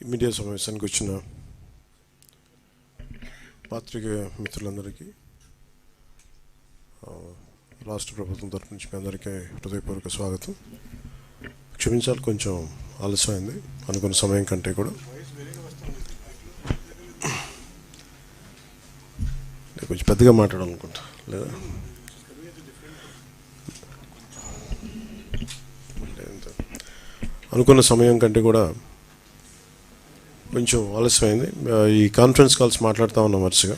Media సమావేశానికి వచ్చిన పాత్రికేయ మిత్రులందరికీ రాష్ట్ర ప్రభుత్వం తరపు నుంచి మీ అందరికీ హృదయపూర్వక స్వాగతం. క్షమించాలి, కొంచెం ఆలస్యమైంది అనుకున్న సమయం కంటే కూడా. నేను కొంచెం పెద్దగా మాట్లాడాలనుకుంటా లేదా అనుకున్న సమయం కంటే కూడా కొంచెం ఆలస్యమైంది. ఈ కాన్ఫరెన్స్ కాల్స్ మాట్లాడుతూ ఉన్నాం వరుసగా.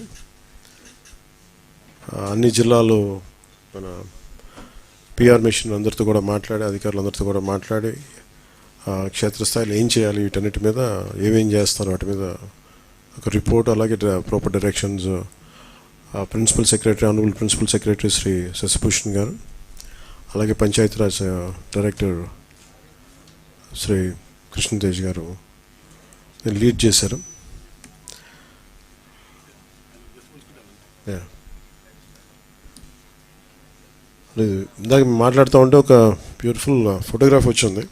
అన్ని జిల్లాలు మన పిఆర్ మిషన్ అందరితో కూడా మాట్లాడి, అధికారులందరితో కూడా మాట్లాడి క్షేత్రస్థాయిలో ఏం చేయాలి, వీటన్నిటి మీద ఏమేం చేస్తారు వాటి మీద ఒక రిపోర్ట్, అలాగే proper directions principal secretary, honourable principal secretary Shri Shashibhushan గారు, అలాగే పంచాయతీరాజ్ డైరెక్టర్ శ్రీ కృష్ణతేజ్ గారు లీడ్ చేశారు. ఇందాక మాట్లాడుతూ ఉంటే ఒక బ్యూటిఫుల్ ఫోటోగ్రాఫ్ వచ్చింది.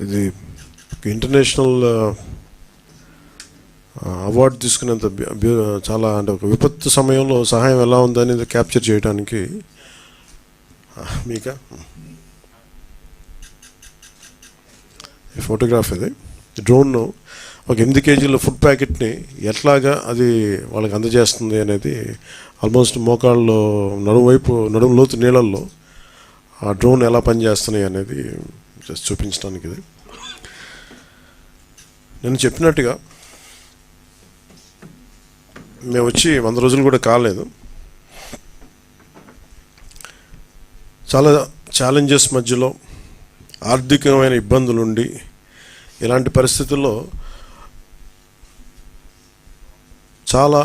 ఇది ఇంటర్నేషనల్ అవార్డు తీసుకునేంత చాలా, అంటే ఒక విపత్తు సమయంలో సహాయం ఎలా ఉందనేది క్యాప్చర్ చేయడానికి మీకు ఈ ఫోటోగ్రాఫ్. ఇది డ్రోన్ ఒక 8 కేజీల ఫుడ్ ప్యాకెట్ని ఎట్లాగా అది వాళ్ళకి అందజేస్తుంది అనేది, ఆల్మోస్ట్ మోకాళ్ళలో నడుము లోతు నీళ్ళల్లో ఆ డ్రోన్ ఎలా పనిచేస్తున్నాయి అనేది జస్ట్ చూపించడానికి. ఇది నేను చెప్పినట్టుగా మేము వచ్చి 100 రోజులు కూడా కాలేదు. చాలా ఛాలెంజెస్ మధ్యలో, ఆర్థికమైన ఇబ్బందులు ఉండి, ఇలాంటి పరిస్థితుల్లో చాలా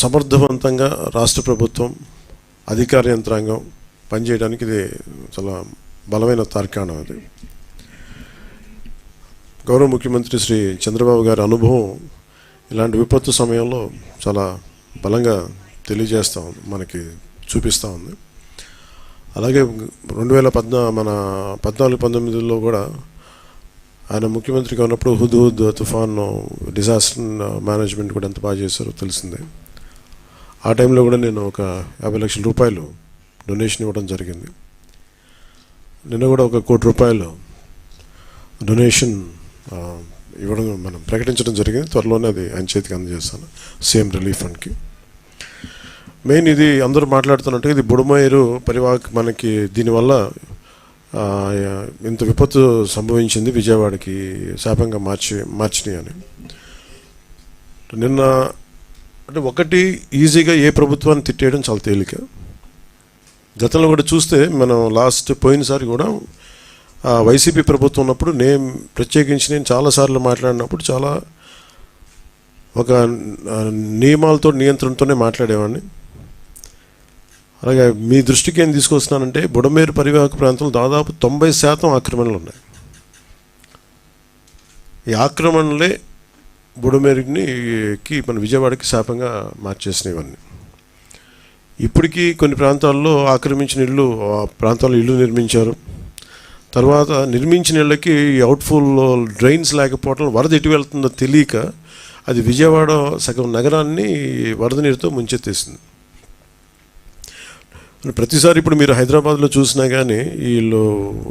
సమర్థవంతంగా రాష్ట్ర ప్రభుత్వం, అధికార యంత్రాంగం పనిచేయడానికి ఇది చాలా బలమైన తార్కాణం. అది గౌరవ ముఖ్యమంత్రి శ్రీ చంద్రబాబు గారి అనుభవం ఇలాంటి విపత్తు సమయంలో చాలా బలంగా తెలియజేస్తూ ఉంది, మనకి చూపిస్తూ ఉంది. అలాగే 2014-19లో కూడా ఆయన ముఖ్యమంత్రిగా ఉన్నప్పుడు హుదూద్ తుఫాన్ డిజాస్టర్ మేనేజ్మెంట్ కూడా ఎంత బాగా చేశారో తెలిసిందే. ఆ టైంలో కూడా నేను ఒక 50 లక్షల రూపాయలు డొనేషన్ ఇవ్వడం జరిగింది. నిన్న కూడా ఒక 1 కోటి రూపాయలు డొనేషన్ ఇవ్వడం మనం ప్రకటించడం జరిగింది. త్వరలోనే అది ఆయన చేతికి అందజేస్తాను, సీఎం రిలీఫ్ ఫండ్కి. మెయిన్ ఇది అందరూ మాట్లాడుతున్నట్టు, ఇది బుడమేరు పరివాహక, మనకి దీనివల్ల ఇంత విపత్తు సంభవించింది, విజయవాడకి శాపంగా మార్చినాయి అని. నిన్న అంటే ఒకటి, ఈజీగా ఏ ప్రభుత్వాన్ని తిట్టేయడం చాలా తేలిక. గతంలో కూడా చూస్తే మనం పోయినసారి కూడా వైసీపీ ప్రభుత్వం ఉన్నప్పుడు నేను చాలాసార్లు మాట్లాడినప్పుడు చాలా ఒక నియమాలతో, నియంత్రణతోనే మాట్లాడేవాడిని. అలాగే మీ దృష్టికి ఏం తీసుకొస్తున్నానంటే, బుడమేరు పరివాహక ప్రాంతంలో దాదాపు 90% ఆక్రమణలు ఉన్నాయి. ఈ ఆక్రమణలే బుడమేరుకి మన విజయవాడకి శాపంగా మార్చేసినాయి. ఇవన్నీ ఇప్పటికీ కొన్ని ప్రాంతాల్లో ఆక్రమించిన ఇళ్ళు, ఆ ప్రాంతాల్లో ఇళ్ళు నిర్మించారు. తర్వాత నిర్మించిన ఇళ్ళకి అవుట్ఫుల్ డ్రైన్స్ లేకపోవడం, వరద ఎటు వెళ్తుందో తెలియక అది విజయవాడ సగం నగరాన్ని వరద నీరుతో ముంచెత్తేసింది. ప్రతిసారి ఇప్పుడు మీరు హైదరాబాద్లో చూసినా కానీ వీళ్ళు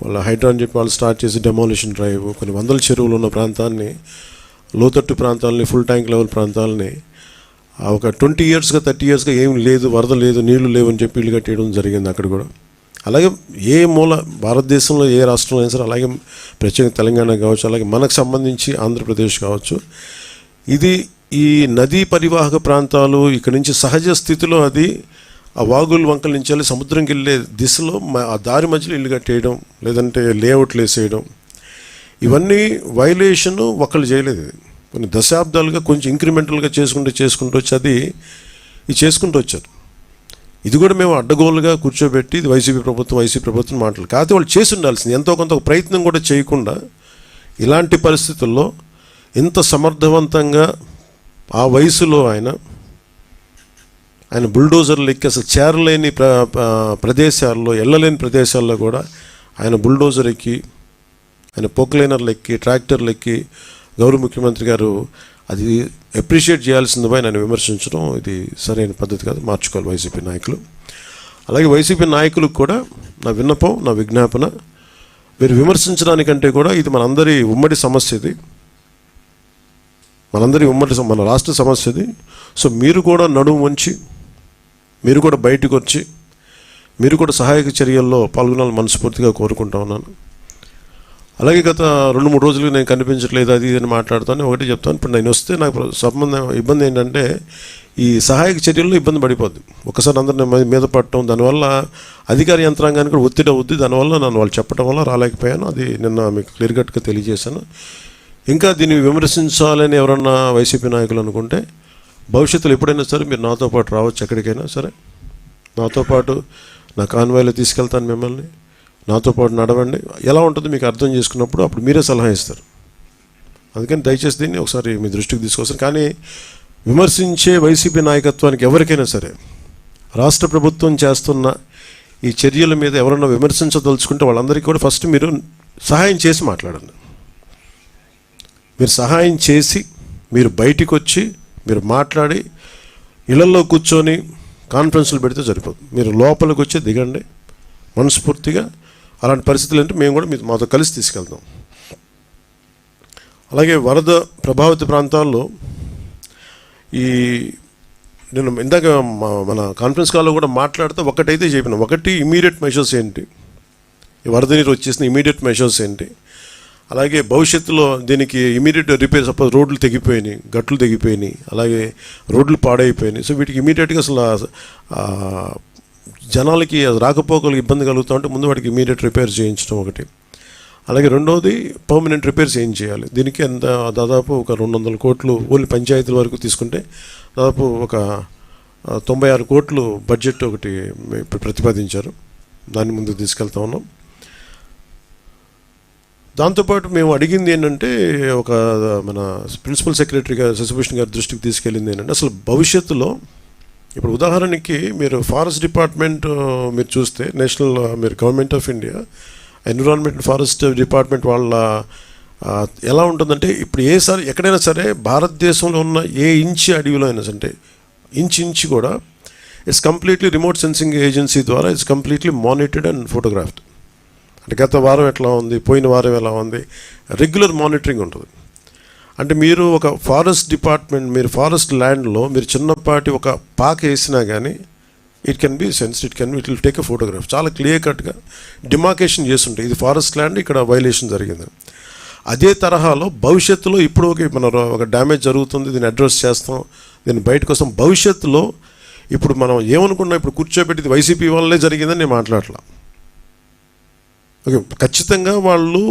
వాళ్ళ హైడ్రా అని చెప్పి వాళ్ళు స్టార్ట్ చేసి డెమాలిషన్ డ్రైవ్, కొన్ని 100 చెరువులు ఉన్న ప్రాంతాన్ని, లోతట్టు ప్రాంతాలని, ఫుల్ ట్యాంక్ లెవెల్ ప్రాంతాలని ఒక 20 ఇయర్స్గా 30 ఇయర్స్గా ఏం లేదు, వరద లేదు, నీళ్లు లేవు అని చెప్పి ఇల్లు కట్టేయడం జరిగింది అక్కడ కూడా. అలాగే ఏ మూల భారతదేశంలో ఏ రాష్ట్రంలో అయినా సరే, అలాగే ప్రత్యేకంగా తెలంగాణ కావచ్చు, అలాగే మనకు సంబంధించి ఆంధ్రప్రదేశ్ కావచ్చు, ఇది ఈ నదీ పరివాహక ప్రాంతాలు ఇక్కడి నుంచి సహజ స్థితిలో అది ఆ వాగుల వంకల నుంచి వెళ్ళి సముద్రంకి వెళ్ళే దిశలో ఆ దారి మధ్యలో ఇల్లు కట్టేయడం, లేదంటే లేఅవుట్లు వేసేయడం, ఇవన్నీ వైలేషన్ ఒకళ్ళు చేయలేదు. కొన్ని దశాబ్దాలుగా కొంచెం ఇంక్రిమెంటల్గా చేసుకుంటూ వచ్చి అది చేసుకుంటూ వచ్చారు. ఇది కూడా మేము అడ్డగోలుగా కూర్చోబెట్టి ఇది వైసీపీ ప్రభుత్వం మాటలు కాకపోతే వాళ్ళు చేసి ఉండాల్సింది. ఎంతో కొంత ప్రయత్నం కూడా చేయకుండా ఇలాంటి పరిస్థితుల్లో ఇంత సమర్థవంతంగా ఆ వయసులో ఆయన ఆయన బుల్డోజర్లు ఎక్కి అసలు చేరలేని ప్రదేశాల్లో, వెళ్ళలేని ప్రదేశాల్లో కూడా ఆయన బుల్డోజర్ ఎక్కి, ఆయన పోక్లైనర్లు ఎక్కి, ట్రాక్టర్లు ఎక్కి గౌరవ ముఖ్యమంత్రి గారు అది అప్రిషియేట్ చేయాల్సింది పోయి నన్ను విమర్శించడం ఇది సరైన పద్ధతి కాదు, మార్చుకోవాలి వైసీపీ నాయకులు. అలాగే వైసీపీ నాయకులకు కూడా నా విన్నపం, నా విజ్ఞాపన, మీరు విమర్శించడానికంటే కూడా ఇది మనందరి ఉమ్మడి సమస్య, ఇది మనందరి మన రాష్ట్ర సమస్య ఇది. సో మీరు కూడా నడుము వంచి, మీరు కూడా బయటకు వచ్చి, మీరు కూడా సహాయక చర్యల్లో పాల్గొనాలని మనస్ఫూర్తిగా కోరుకుంటా ఉన్నాను. అలాగే గత 2-3 రోజులు నేను కనిపించట్లేదు అది ఇది అని మాట్లాడుతాను. ఒకటి చెప్తాను, ఇప్పుడు నేను వస్తే నాకు ఇబ్బంది ఏంటంటే ఈ సహాయక చర్యల్లో ఇబ్బంది పడిపోద్ది. ఒకసారి అందరిని మీద పడటం, దానివల్ల అధికార యంత్రాంగానికి కూడా ఒత్తిడి అవుద్ది. దానివల్ల నన్ను వాళ్ళు చెప్పడం వల్ల రాలేకపోయాను. అది నిన్న మీకు క్లియర్ కట్గా తెలియజేశాను. ఇంకా దీన్ని విమర్శించాలని ఎవరన్నా వైసీపీ నాయకులు అనుకుంటే భవిష్యత్తులో ఎప్పుడైనా సరే మీరు నాతో పాటు రావచ్చు, ఎక్కడికైనా సరే నాతో పాటు నా కాన్వాయ్లో తీసుకెళ్తాను మిమ్మల్ని, నాతో పాటు నడవండి. ఎలా ఉంటుందో మీకు అర్థం చేసుకున్నప్పుడు అప్పుడు మీరే సలహా ఇస్తారు. అందుకని దయచేసి దీన్ని ఒకసారి మీ దృష్టికి తీసుకొస్తాను. కానీ విమర్శించే వైసీపీ నాయకత్వానికి ఎవరికైనా సరే రాష్ట్ర ప్రభుత్వం చేస్తున్న ఈ చర్యల మీద ఎవరన్నా విమర్శించదలుచుకుంటే వాళ్ళందరికీ కూడా ఫస్ట్ మీరు సహాయం చేసి మాట్లాడండి. మీరు సహాయం చేసి మీరు బయటికి వచ్చి మీరు మాట్లాడి ఇళ్లలో కూర్చొని కాన్ఫరెన్స్లు పెడితే సరిపోతుంది. మీరు లోపలికి వచ్చి దిగండి మనస్ఫూర్తిగా. అలాంటి పరిస్థితులు అంటే మేము కూడా మాతో కలిసి తీసుకెళ్తాం. అలాగే వరద ప్రభావిత ప్రాంతాల్లో నేను ఇందాక మన కాన్ఫరెన్స్ కాల్లో కూడా మాట్లాడితే ఒకటైతే చెప్పిన, ఒకటి ఇమీడియట్ మెషర్స్ ఏంటి, ఈ వరద నీరు వచ్చేసిన ఇమీడియట్ మెషర్స్ ఏంటి, అలాగే భవిష్యత్తులో దీనికి ఇమీడియట్ రిపేర్, సపోజ్ రోడ్లు తెగిపోయినాయి, గట్లు తెగిపోయినాయి, అలాగే రోడ్లు పాడైపోయినాయి. సో వీటికి ఇమీడియట్గా అసలు జనాలకి రాకపోకలకు ఇబ్బంది కలుగుతూ ఉంటే ముందు వాటికి ఇమీడియట్ రిపేర్ చేయించడం ఒకటి. అలాగే రెండవది పర్మనెంట్ రిపేర్స్ ఏం చేయాలి. దీనికి దాదాపు ఒక 200 కోట్లు ఓన్లీ పంచాయతీల వరకు తీసుకుంటే దాదాపు ఒక 96 కోట్లు బడ్జెట్ ఒకటి ఇప్పుడు ప్రతిపాదించారు. దాన్ని ముందుకు తీసుకెళ్తా ఉన్నాం. దాంతోపాటు మేము అడిగింది ఏంటంటే, ఒక మన ప్రిన్సిపల్ సెక్రటరీగా శశిభూషణ్ గారి దృష్టికి తీసుకెళ్ళింది ఏంటంటే, అసలు భవిష్యత్తులో ఇప్పుడు ఉదాహరణకి మీరు ఫారెస్ట్ డిపార్ట్మెంట్ మీరు చూస్తే, నేషనల్ మీరు government of India environment forest department వాళ్ళ ఎలా ఉంటుందంటే, ఇప్పుడు ఎక్కడైనా సరే భారతదేశంలో ఉన్న ఏ ఇంచు అడవిలో అయినా సరే ఇంచు కూడా it's completely remote sensing agency ద్వారా it's completely monitored and photographed. అంటే గత వారం ఎట్లా ఉంది, పోయిన వారం ఎలా ఉంది, రెగ్యులర్ మానిటరింగ్ ఉంటుంది. అంటే మీరు ఒక ఫారెస్ట్ డిపార్ట్మెంట్, మీరు ఫారెస్ట్ ల్యాండ్లో మీరు చిన్నపాటి ఒక పాక వేసినా కానీ it can be sensed, it will take a photograph. చాలా క్లియర్ కట్గా డిమార్కేషన్ చేస్తుంటాయి, ఇది ఫారెస్ట్ ల్యాండ్, ఇక్కడ వైలేషన్ జరిగింది. అదే తరహాలో భవిష్యత్తులో ఇప్పుడు మన ఒక డ్యామేజ్ జరుగుతుంది, దీన్ని అడ్రస్ చేస్తాం, దీన్ని బయటకు వస్తాం. భవిష్యత్తులో ఇప్పుడు మనం ఏమనుకున్నాం, ఇప్పుడు కూర్చోబెట్టి వైసీపీ వల్లే జరిగిందని నేను మాట్లాడలా. ఓకే, ఖచ్చితంగా వాళ్ళు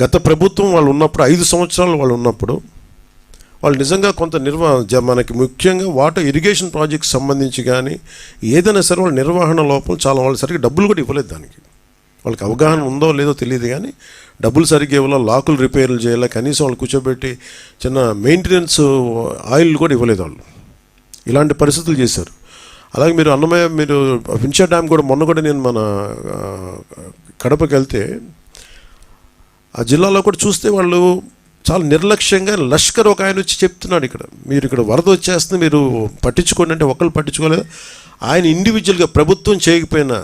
గత ప్రభుత్వం వాళ్ళు ఉన్నప్పుడు 5 సంవత్సరాలు వాళ్ళు ఉన్నప్పుడు వాళ్ళు నిజంగా కొంత మనకి ముఖ్యంగా వాటర్ ఇరిగేషన్ ప్రాజెక్ట్స్ సంబంధించి కానీ ఏదైనా సరే వాళ్ళ నిర్వహణ లోపం చాలా, వాళ్ళు సరిగ్గా డబ్బులు కూడా ఇవ్వలేదు. దానికి వాళ్ళకి అవగాహన ఉందో లేదో తెలియదు కానీ డబ్బులు సరిగ్గా ఇవ్వాలి, లాకులు రిపేర్లు చేయాలి, కనీసం వాళ్ళు కూర్చోబెట్టి చిన్న మెయింటెనెన్స్ ఆయిల్ కూడా ఇవ్వలేదు వాళ్ళు. ఇలాంటి పరిస్థితులు చేశారు. అలాగే మీరు అన్నమయ్య, మీరు వించా డ్యామ్ కూడా మొన్న కూడా నేను మన కడపకి వెళ్తే ఆ జిల్లాలో కూడా చూస్తే వాళ్ళు చాలా నిర్లక్ష్యంగా, లష్కర్ ఒక ఆయన వచ్చి చెప్తున్నాడు, మీరు ఇక్కడ వరద వచ్చేస్తుంది మీరు పట్టించుకోండి అంటే ఒకళ్ళు పట్టించుకోలేదు. ఆయన ఇండివిజువల్గా ప్రభుత్వం చేయకపోయినా,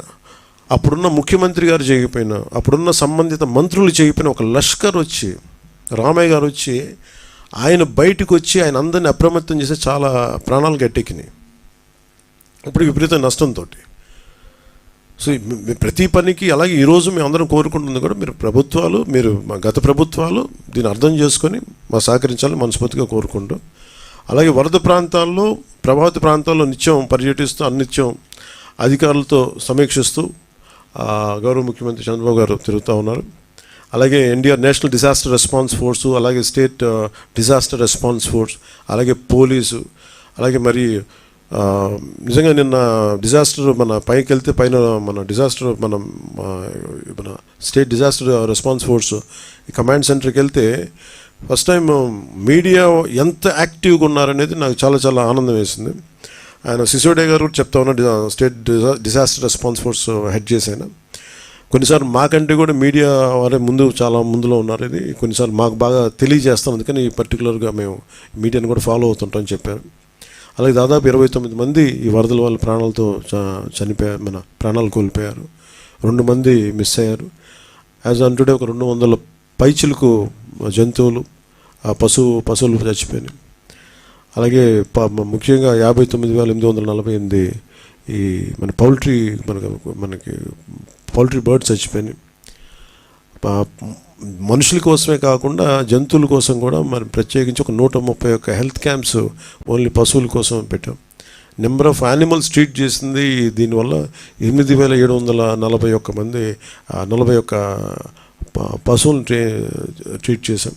అప్పుడున్న ముఖ్యమంత్రి గారు చేయకపోయినా, అప్పుడున్న సంబంధిత మంత్రులు చేయకపోయినా ఒక లష్కర్ వచ్చి, రామయ్య గారు వచ్చి ఆయన బయటకు వచ్చి ఆయన అందరినీ అప్రమత్తం చేసి చాలా ప్రాణాలు గట్టెక్కినాయి ఇప్పుడు విపరీత నష్టంతో. సో ప్రతి పనికి అలాగే ఈరోజు మేము అందరం కోరుకుంటుంది కూడా మీరు గత ప్రభుత్వాలు దీన్ని అర్థం చేసుకొని మా సహకరించాలని మనస్ఫూర్తిగా కోరుకుంటూ, అలాగే వరద ప్రాంతాల్లో, ప్రభావిత ప్రాంతాల్లో నిత్యం పర్యటిస్తూ అన్నిత్యం అధికారులతో సమీక్షిస్తూ గౌరవ ముఖ్యమంత్రి చంద్రబాబు గారు తిరుగుతూ ఉన్నారు. అలాగే NDR national disaster response force, అలాగే స్టేట్ డిజాస్టర్ రెస్పాన్స్ ఫోర్స్, అలాగే పోలీసు, అలాగే మరి నిజంగా నిన్న డిజాస్టర్ మన పైకి వెళ్తే పైన మన డిజాస్టర్ మన స్టేట్ డిజాస్టర్ రెస్పాన్స్ ఫోర్స్ ఈ కమాండ్ సెంటర్కి వెళ్తే ఫస్ట్ టైం మీడియా ఎంత యాక్టివ్గా ఉన్నారనేది నాకు చాలా చాలా ఆనందం వేసింది. ఆయన సిసోడియా గారు కూడా చెప్తా ఉన్నారు, state disaster response force head చేసి ఆయన. కొన్నిసార్లు మాకంటే కూడా మీడియా వారే చాలా ముందులో ఉన్నారు. ఇది కొన్నిసార్లు మాకు బాగా తెలియజేస్తాం, అందుకని పర్టికులర్గా మేము మీడియాని కూడా ఫాలో అవుతుంటామని చెప్పారు. అలాగే దాదాపు 29 మంది ఈ వరదల వల్ల ప్రాణాలతో చనిపోయారు, ప్రాణాలు కోల్పోయారు. 2 మంది మిస్ అయ్యారు. యాజ్ ఆన్ టుడే ఒక 200 పైచిలకు జంతువులు, పశువులు చచ్చిపోయినాయి. అలాగే ముఖ్యంగా 59,848 ఈ మనకి పౌల్ట్రీ బర్డ్స్ చచ్చిపోయినాయి. మనుషుల కోసమే కాకుండా జంతువుల కోసం కూడా మరి ప్రత్యేకించి ఒక 131 హెల్త్ క్యాంప్స్ ఓన్లీ పశువుల కోసం పెట్టాం. నెంబర్ ఆఫ్ యానిమల్స్ ట్రీట్ చేసింది దీనివల్ల 8,741 మంది 41 పశువులను ట్రీట్ చేశాం.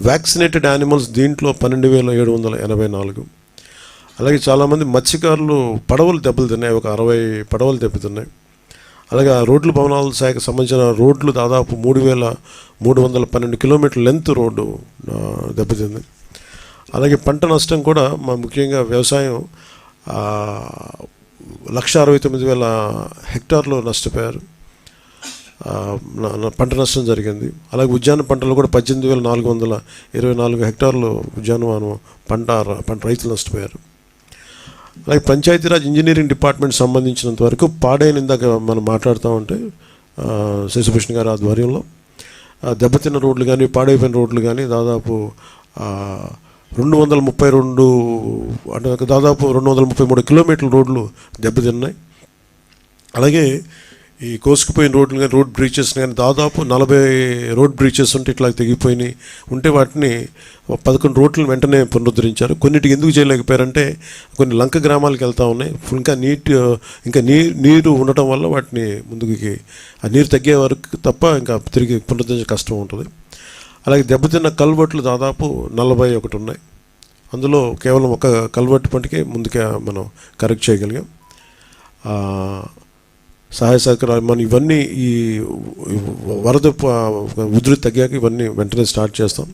వ్యాక్సినేటెడ్ యానిమల్స్ దీంట్లో 12,784. అలాగే చాలామంది మత్స్యకారులు పడవలు దెబ్బలు తిన్నాయి, ఒక 60 పడవలు దెబ్బతిన్నాయి. అలాగే రోడ్లు భవనాల శాఖకు సంబంధించిన రోడ్లు దాదాపు 3,312 కిలోమీటర్ల లెంత్ రోడ్డు దెబ్బతింది. అలాగే పంట నష్టం కూడా ముఖ్యంగా వ్యవసాయం 1,69,000 హెక్టార్లు నష్టపోయారు, పంట నష్టం జరిగింది. అలాగే ఉద్యాన పంటలు కూడా 18,424 హెక్టార్లు ఉద్యానవనం పంట రైతులు నష్టపోయారు. అలాగే పంచాయతీరాజ్ ఇంజనీరింగ్ డిపార్ట్మెంట్ సంబంధించినంత వరకు పాడైన, ఇందాక మనం మాట్లాడుతూ ఉంటే శశిభూషణ్ గారి ఆధ్వర్యంలో దెబ్బతిన్న రోడ్లు కానీ పాడైపోయిన రోడ్లు కానీ దాదాపు 232 అంటే దాదాపు 233 కిలోమీటర్ల రోడ్లు దెబ్బతిన్నాయి. అలాగే ఈ కోసుకుపోయిన రోడ్లు కానీ రోడ్ బ్రీచెస్ కానీ దాదాపు 40 రోడ్ బ్రీచెస్ ఉంటే ఇట్లా తెగిపోయినాయి ఉంటే వాటిని 11 రోడ్లను వెంటనే పునరుద్ధరించారు. కొన్నిటికి ఎందుకు చేయలేకపోయారంటే కొన్ని లంక గ్రామాలకు వెళ్తూ ఉన్నాయి, ఇంకా నీరు ఉండటం వల్ల వాటిని ముందుకి ఆ నీరు తగ్గే వరకు తప్ప ఇంకా తిరిగి పునరుద్ధరించే కష్టం ఉంటుంది. అలాగే దెబ్బతిన్న కల్వర్ట్లు దాదాపు 41 ఉన్నాయి. అందులో కేవలం ఒక కల్వర్ట్ పంటికే ముందుకే మనం కరెక్ట్ చేయగలిగాం. సహాయ సహకారాలు మనం ఇవన్నీ ఈ వరద ఉధృతి తగ్గాక ఇవన్నీ వెంటనే స్టార్ట్ చేస్తాం.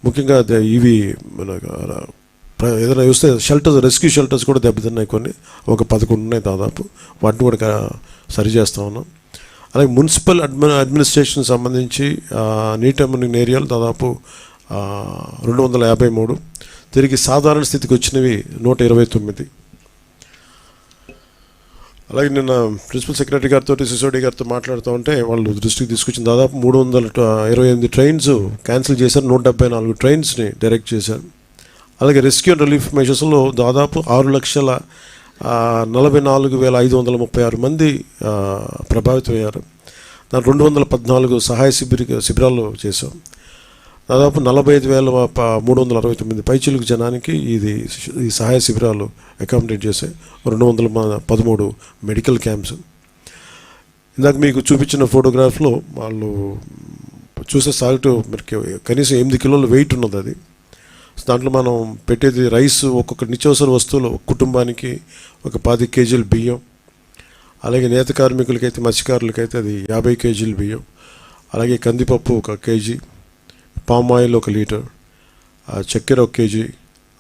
ముఖ్యంగా ఇవి మన ఏదైనా చూస్తే రెస్క్యూ షెల్టర్స్ కూడా దెబ్బతిన్నాయి, కొన్ని ఒక 11 ఉన్నాయి దాదాపు, వాటిని కూడా సరి చేస్తూ ఉన్నాం. అలాగే మున్సిపల్ అడ్మినిస్ట్రేషన్ సంబంధించి నీటి మునిగిన ఏరియాలు దాదాపు 253, తిరిగి సాధారణ స్థితికి వచ్చినవి 129. అలాగే నిన్న ప్రిన్సిపల్ సెక్రటరీ గారితో సిసోడియా గారితో మాట్లాడుతూ ఉంటే వాళ్ళు దృష్టికి తీసుకొచ్చిన దాదాపు 328 ట్రైన్స్ క్యాన్సిల్ చేశారు, 174 ట్రైన్స్ని డైరెక్ట్ చేశారు. అలాగే రెస్క్యూ అండ్ రిలీఫ్ మెజర్స్లో దాదాపు 6,44,536 మంది ప్రభావితమయ్యారు. దాని 214 సహాయ శిబిరాలు చేశాం. దాదాపు 45,369 పైచిలుకు జనానికి ఈ సహాయ శిబిరాలు అకామిడేట్ చేశాయి. 213 మెడికల్ క్యాంప్స్. ఇందాక మీకు చూపించిన ఫోటోగ్రాఫ్లో వాళ్ళు చూసే సాల్ట్ మనకి కనీసం 8 కిలోల వెయిట్ ఉన్నది. అది దాంట్లో మనం పెట్టేది రైస్, ఒక్కొక్క నిత్యావసర వస్తువులు ఒక కుటుంబానికి ఒక 10 కేజీలు బియ్యం. అలాగే నేత కార్మికులకైతే మత్స్యకారులకైతే అది 50 కేజీలు బియ్యం. అలాగే కందిపప్పు 1 కేజీ, పామ్ ఆయిల్ 1 లీటర్, చక్కెర 1 కేజీ,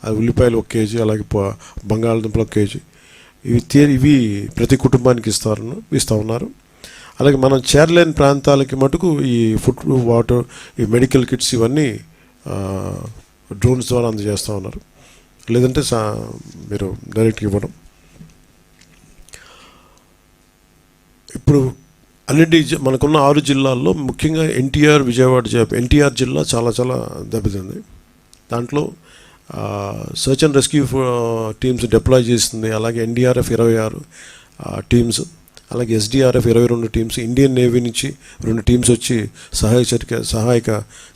ఉల్లిపాయలు 1 కేజీ, అలాగే బంగాళదుంపలు 1 కేజీ. ఇవి ప్రతి కుటుంబానికి ఇస్తూ ఉన్నారు. అలాగే మనం చేరలేని ప్రాంతాలకి మటుకు ఈ ఫుడ్, వాటర్, ఈ మెడికల్ కిట్స్ ఇవన్నీ డ్రోన్స్ ద్వారా అందజేస్తూ ఉన్నారు. లేదంటే మీరు డైరెక్ట్గా ఇవ్వడం. ఇప్పుడు అన్నిటి మనకున్న 6 జిల్లాల్లో ముఖ్యంగా ఎన్టీఆర్ జిల్లా చాలా దెబ్బతింది. దాంట్లో search and rescue teams deploy చేస్తుంది. అలాగే ఎన్డీఆర్ఎఫ్ 26 టీమ్స్, అలాగే ఎస్డీఆర్ఎఫ్ 22 టీమ్స్, ఇండియన్ నేవీ నుంచి 2 టీమ్స్ వచ్చి సహాయక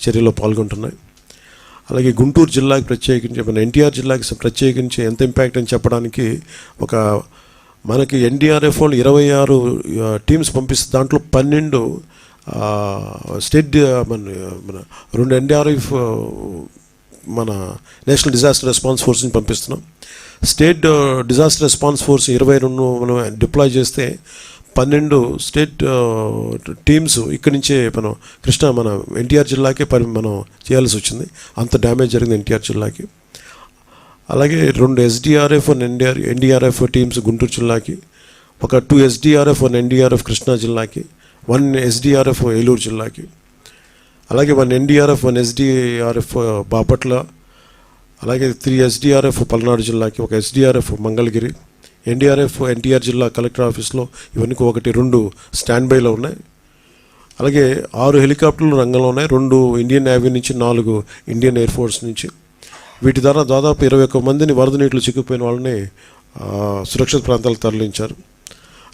చర్యలో పాల్గొంటున్నాయి. అలాగే గుంటూరు జిల్లాకి ప్రత్యేకించి, మన ఎన్టీఆర్ జిల్లాకి ప్రత్యేకించి ఎంత ఇంపాక్ట్ అని చెప్పడానికి మనకి ఎన్డీఆర్ఎఫ్ వాళ్ళు 26 టీమ్స్ పంపిస్తే దాంట్లో 12 స్టేట్ మన 2 ఎన్డీఆర్ఎఫ్ మన నేషనల్ డిజాస్టర్ రెస్పాన్స్ ఫోర్స్ని పంపిస్తున్నాం. స్టేట్ డిజాస్టర్ రెస్పాన్స్ ఫోర్స్ 22 మనం డిప్లాయ్ చేస్తే 12 స్టేట్ టీమ్స్ ఇక్కడి నుంచే మన ఎన్టీఆర్ జిల్లాకే మనం చేయాల్సి వచ్చింది. అంత డ్యామేజ్ జరిగింది ఎన్టీఆర్ జిల్లాకి. అలాగే 2 SDRF and NDRF teams Guntur జిల్లాకి, ఒక 2 SDRF అండ్ NDRF కృష్ణా జిల్లాకి, 1 SDRF ఏలూరు జిల్లాకి, అలాగే 1 NDRF 1 SDRF బాపట్ల, అలాగే 3 SDRF పల్నాడు జిల్లాకి, ఒక SDRF మంగళగిరి, NDRF NTR జిల్లా కలెక్టర్ ఆఫీస్లో ఇవన్నీ 1-2 స్టాండ్ బైలో ఉన్నాయి. అలాగే 6 హెలికాప్టర్లు రంగంలో ఉన్నాయి, 2 ఇండియన్ నేవీ నుంచి, 4 ఇండియన్ ఎయిర్ ఫోర్స్ నుంచి. వీటి ద్వారా దాదాపు 21 మందిని వరద నీటిలో చిక్కుపోయిన వాళ్ళని సురక్షిత ప్రాంతాలకు తరలించారు.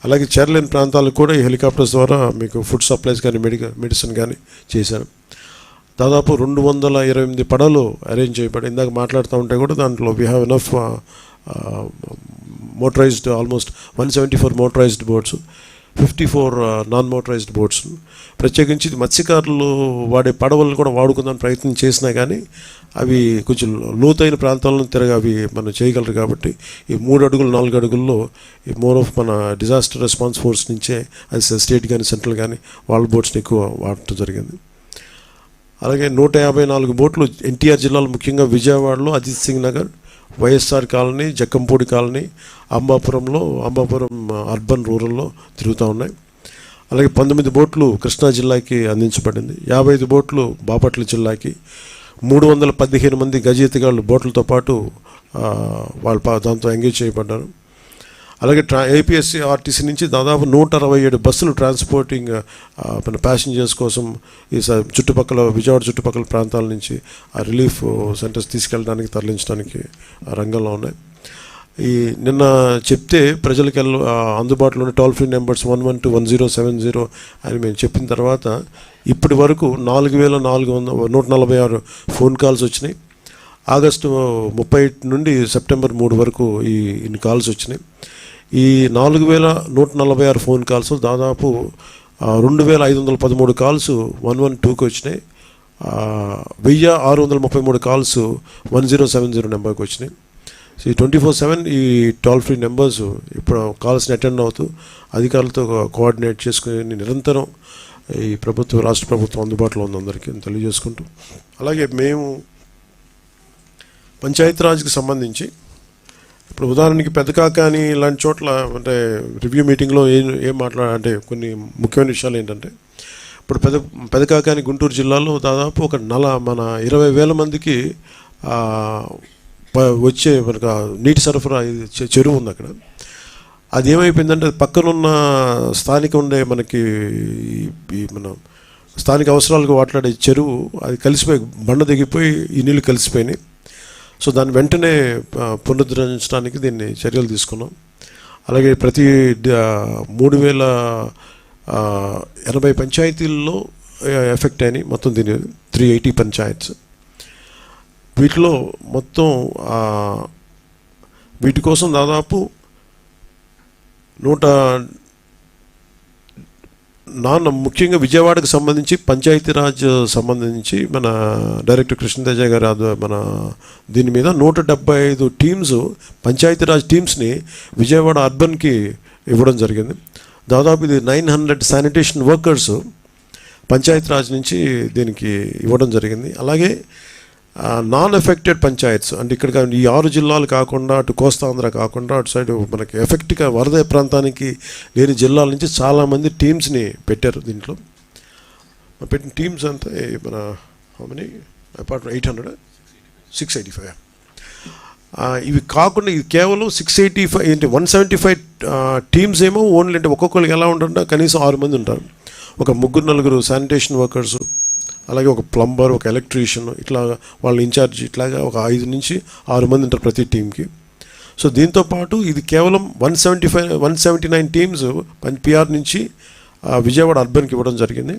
అలాగే చేరలేని ప్రాంతాలకు కూడా ఈ హెలికాప్టర్స్ ద్వారా మీకు ఫుడ్ సప్లైస్ కానీ మెడిసిన్ కానీ చేశారు. దాదాపు 228 పడవలు అరేంజ్ చేయబడి, ఇందాక మాట్లాడుతూ ఉంటే కూడా దాంట్లో we have enough motorised, almost 174 motorised boats, 54 non motorised boats. ప్రత్యేకించి మత్స్యకారులు వాడే పడవలను కూడా వాడుకుందాని ప్రయత్నం చేసినా కానీ అవి కొంచెం లోతైన ప్రాంతాలను అవి మనం చేయగలరు. కాబట్టి ఈ 3 అడుగులు 4 అడుగుల్లో ఈ మోర్ ఆఫ్ మన డిజాస్టర్ రెస్పాన్స్ ఫోర్స్ నుంచే అది స్టేట్ కానీ సెంట్రల్ కానీ వాళ్ళ బోట్స్ని ఎక్కువ వాడటం జరిగింది. అలాగే 154 బోట్లు NTR జిల్లాలో, ముఖ్యంగా విజయవాడలో Ajit Singh Nagar, YSR colony, Jakkampudi colony, Ambapuram urban రూరల్లో తిరుగుతూ ఉన్నాయి. అలాగే 19 బోట్లు కృష్ణా జిల్లాకి అందించబడింది, 55 బోట్లు బాపట్ల జిల్లాకి, 315 మంది గజ ఎత్తిగాళ్ళు బోట్లతో పాటు వాళ్ళు దాంతో ఎంగేజ్ చేయబడ్డారు. అలాగే APSC-RTC నుంచి దాదాపు 167 బస్సులు ట్రాన్స్పోర్టింగ్ మన ప్యాసింజర్స్ కోసం ఈ చుట్టుపక్కల విజయవాడ చుట్టుపక్కల ప్రాంతాల నుంచి ఆ రిలీఫ్ సెంటర్స్ తీసుకెళ్ళడానికి తరలించడానికి రంగంలో ఉన్నాయి. ఈ నిన్న చెప్తే ప్రజలకి అందుబాటులోని టోల్ ఫ్రీ నెంబర్స్ 1121070 అని మేము చెప్పిన తర్వాత ఇప్పటి వరకు 4446 ఫోన్ కాల్స్ వచ్చినాయి. ఆగస్టు 30 నుండి సెప్టెంబర్ 3 వరకు ఇన్ని కాల్స్ వచ్చినాయి. ఈ 4146 ఫోన్ కాల్స్ దాదాపు 2513 కాల్స్ 112కి వచ్చినాయి, 1633 కాల్స్ 1070 నెంబర్కి వచ్చినాయి. సో ఈ 24/7 ఈ టోల్ ఫ్రీ నెంబర్స్ ఇప్పుడు కాల్స్ని అటెండ్ అవుతూ అధికారులతో కోఆర్డినేట్ చేసుకుని నిరంతరం ఈ రాష్ట్ర ప్రభుత్వం అందుబాటులో ఉంది అందరికీ తెలియజేసుకుంటూ, అలాగే మేము పంచాయతీరాజ్కి సంబంధించి ఇప్పుడు ఉదాహరణకి పెదకాకాని ఇలాంటి చోట్ల అంటే రివ్యూ మీటింగ్లో ఏం అంటే కొన్ని ముఖ్యమైన విషయాలు ఏంటంటే, ఇప్పుడు పెదకాకాని గుంటూరు జిల్లాలో దాదాపు ఒక మన 20,000 మందికి వచ్చే మనకు నీటి సరఫరా చెరువు ఉంది అక్కడ. అది ఏమైపోయిందంటే పక్కనున్న స్థానిక ఉండే మనకి మన స్థానిక అవసరాలకు వాట్లాడే చెరువు అది కలిసిపోయి బండ దిగిపోయి ఈ నీళ్ళు కలిసిపోయినాయి. సో దాన్ని వెంటనే పునరుద్ధరించడానికి దీన్ని చర్యలు తీసుకున్నాం. అలాగే ప్రతి 3080 పంచాయతీల్లో ఎఫెక్ట్ అయినాయి, మొత్తం దీని 380 పంచాయత్స్. వీటిలో మొత్తం వీటి కోసం దాదాపు ముఖ్యంగా విజయవాడకు సంబంధించి పంచాయతీరాజ్ సంబంధించి మన డైరెక్టర్ కృష్ణతేజ గారు మన దీని మీద 175 టీమ్స్ పంచాయతీరాజ్ టీమ్స్ని విజయవాడ అర్బన్కి ఇవ్వడం జరిగింది. దాదాపు ఇది 900 శానిటేషన్ వర్కర్స్ పంచాయతీరాజ్ నుంచి దీనికి ఇవ్వడం జరిగింది. అలాగే నాన్ ఎఫెక్టెడ్ పంచాయత్స్ అంటే ఇక్కడ ఈ 6 జిల్లాలు కాకుండా అటు కోస్తాంధ్ర కాకుండా అటు సైడ్ మనకి ఎఫెక్ట్గా వరద ప్రాంతానికి లేని జిల్లాల నుంచి చాలామంది టీమ్స్ని పెట్టారు. దీంట్లో పెట్టిన టీమ్స్ అంతా మన మనీ అపార్ట్ 685. ఇవి కాకుండా ఇది కేవలం 685 ఏంటి 175 టీమ్స్ ఏమో ఓన్లీ అంటే ఒక్కొక్కరికి ఎలా ఉంటుంటే కనీసం 6 మంది ఉంటారు. ఒక 3-4 శానిటేషన్ వర్కర్స్, అలాగే ఒక ప్లంబర్, ఒక ఎలక్ట్రీషియన్, ఇట్లా వాళ్ళ ఇన్ఛార్జ్, ఇట్లాగా ఒక 5 నుంచి 6 మంది ఉంటారు ప్రతి టీంకి. సో దీంతోపాటు ఇది కేవలం 179 టీమ్స్ PR నుంచి విజయవాడ అర్బన్కి ఇవ్వడం జరిగింది.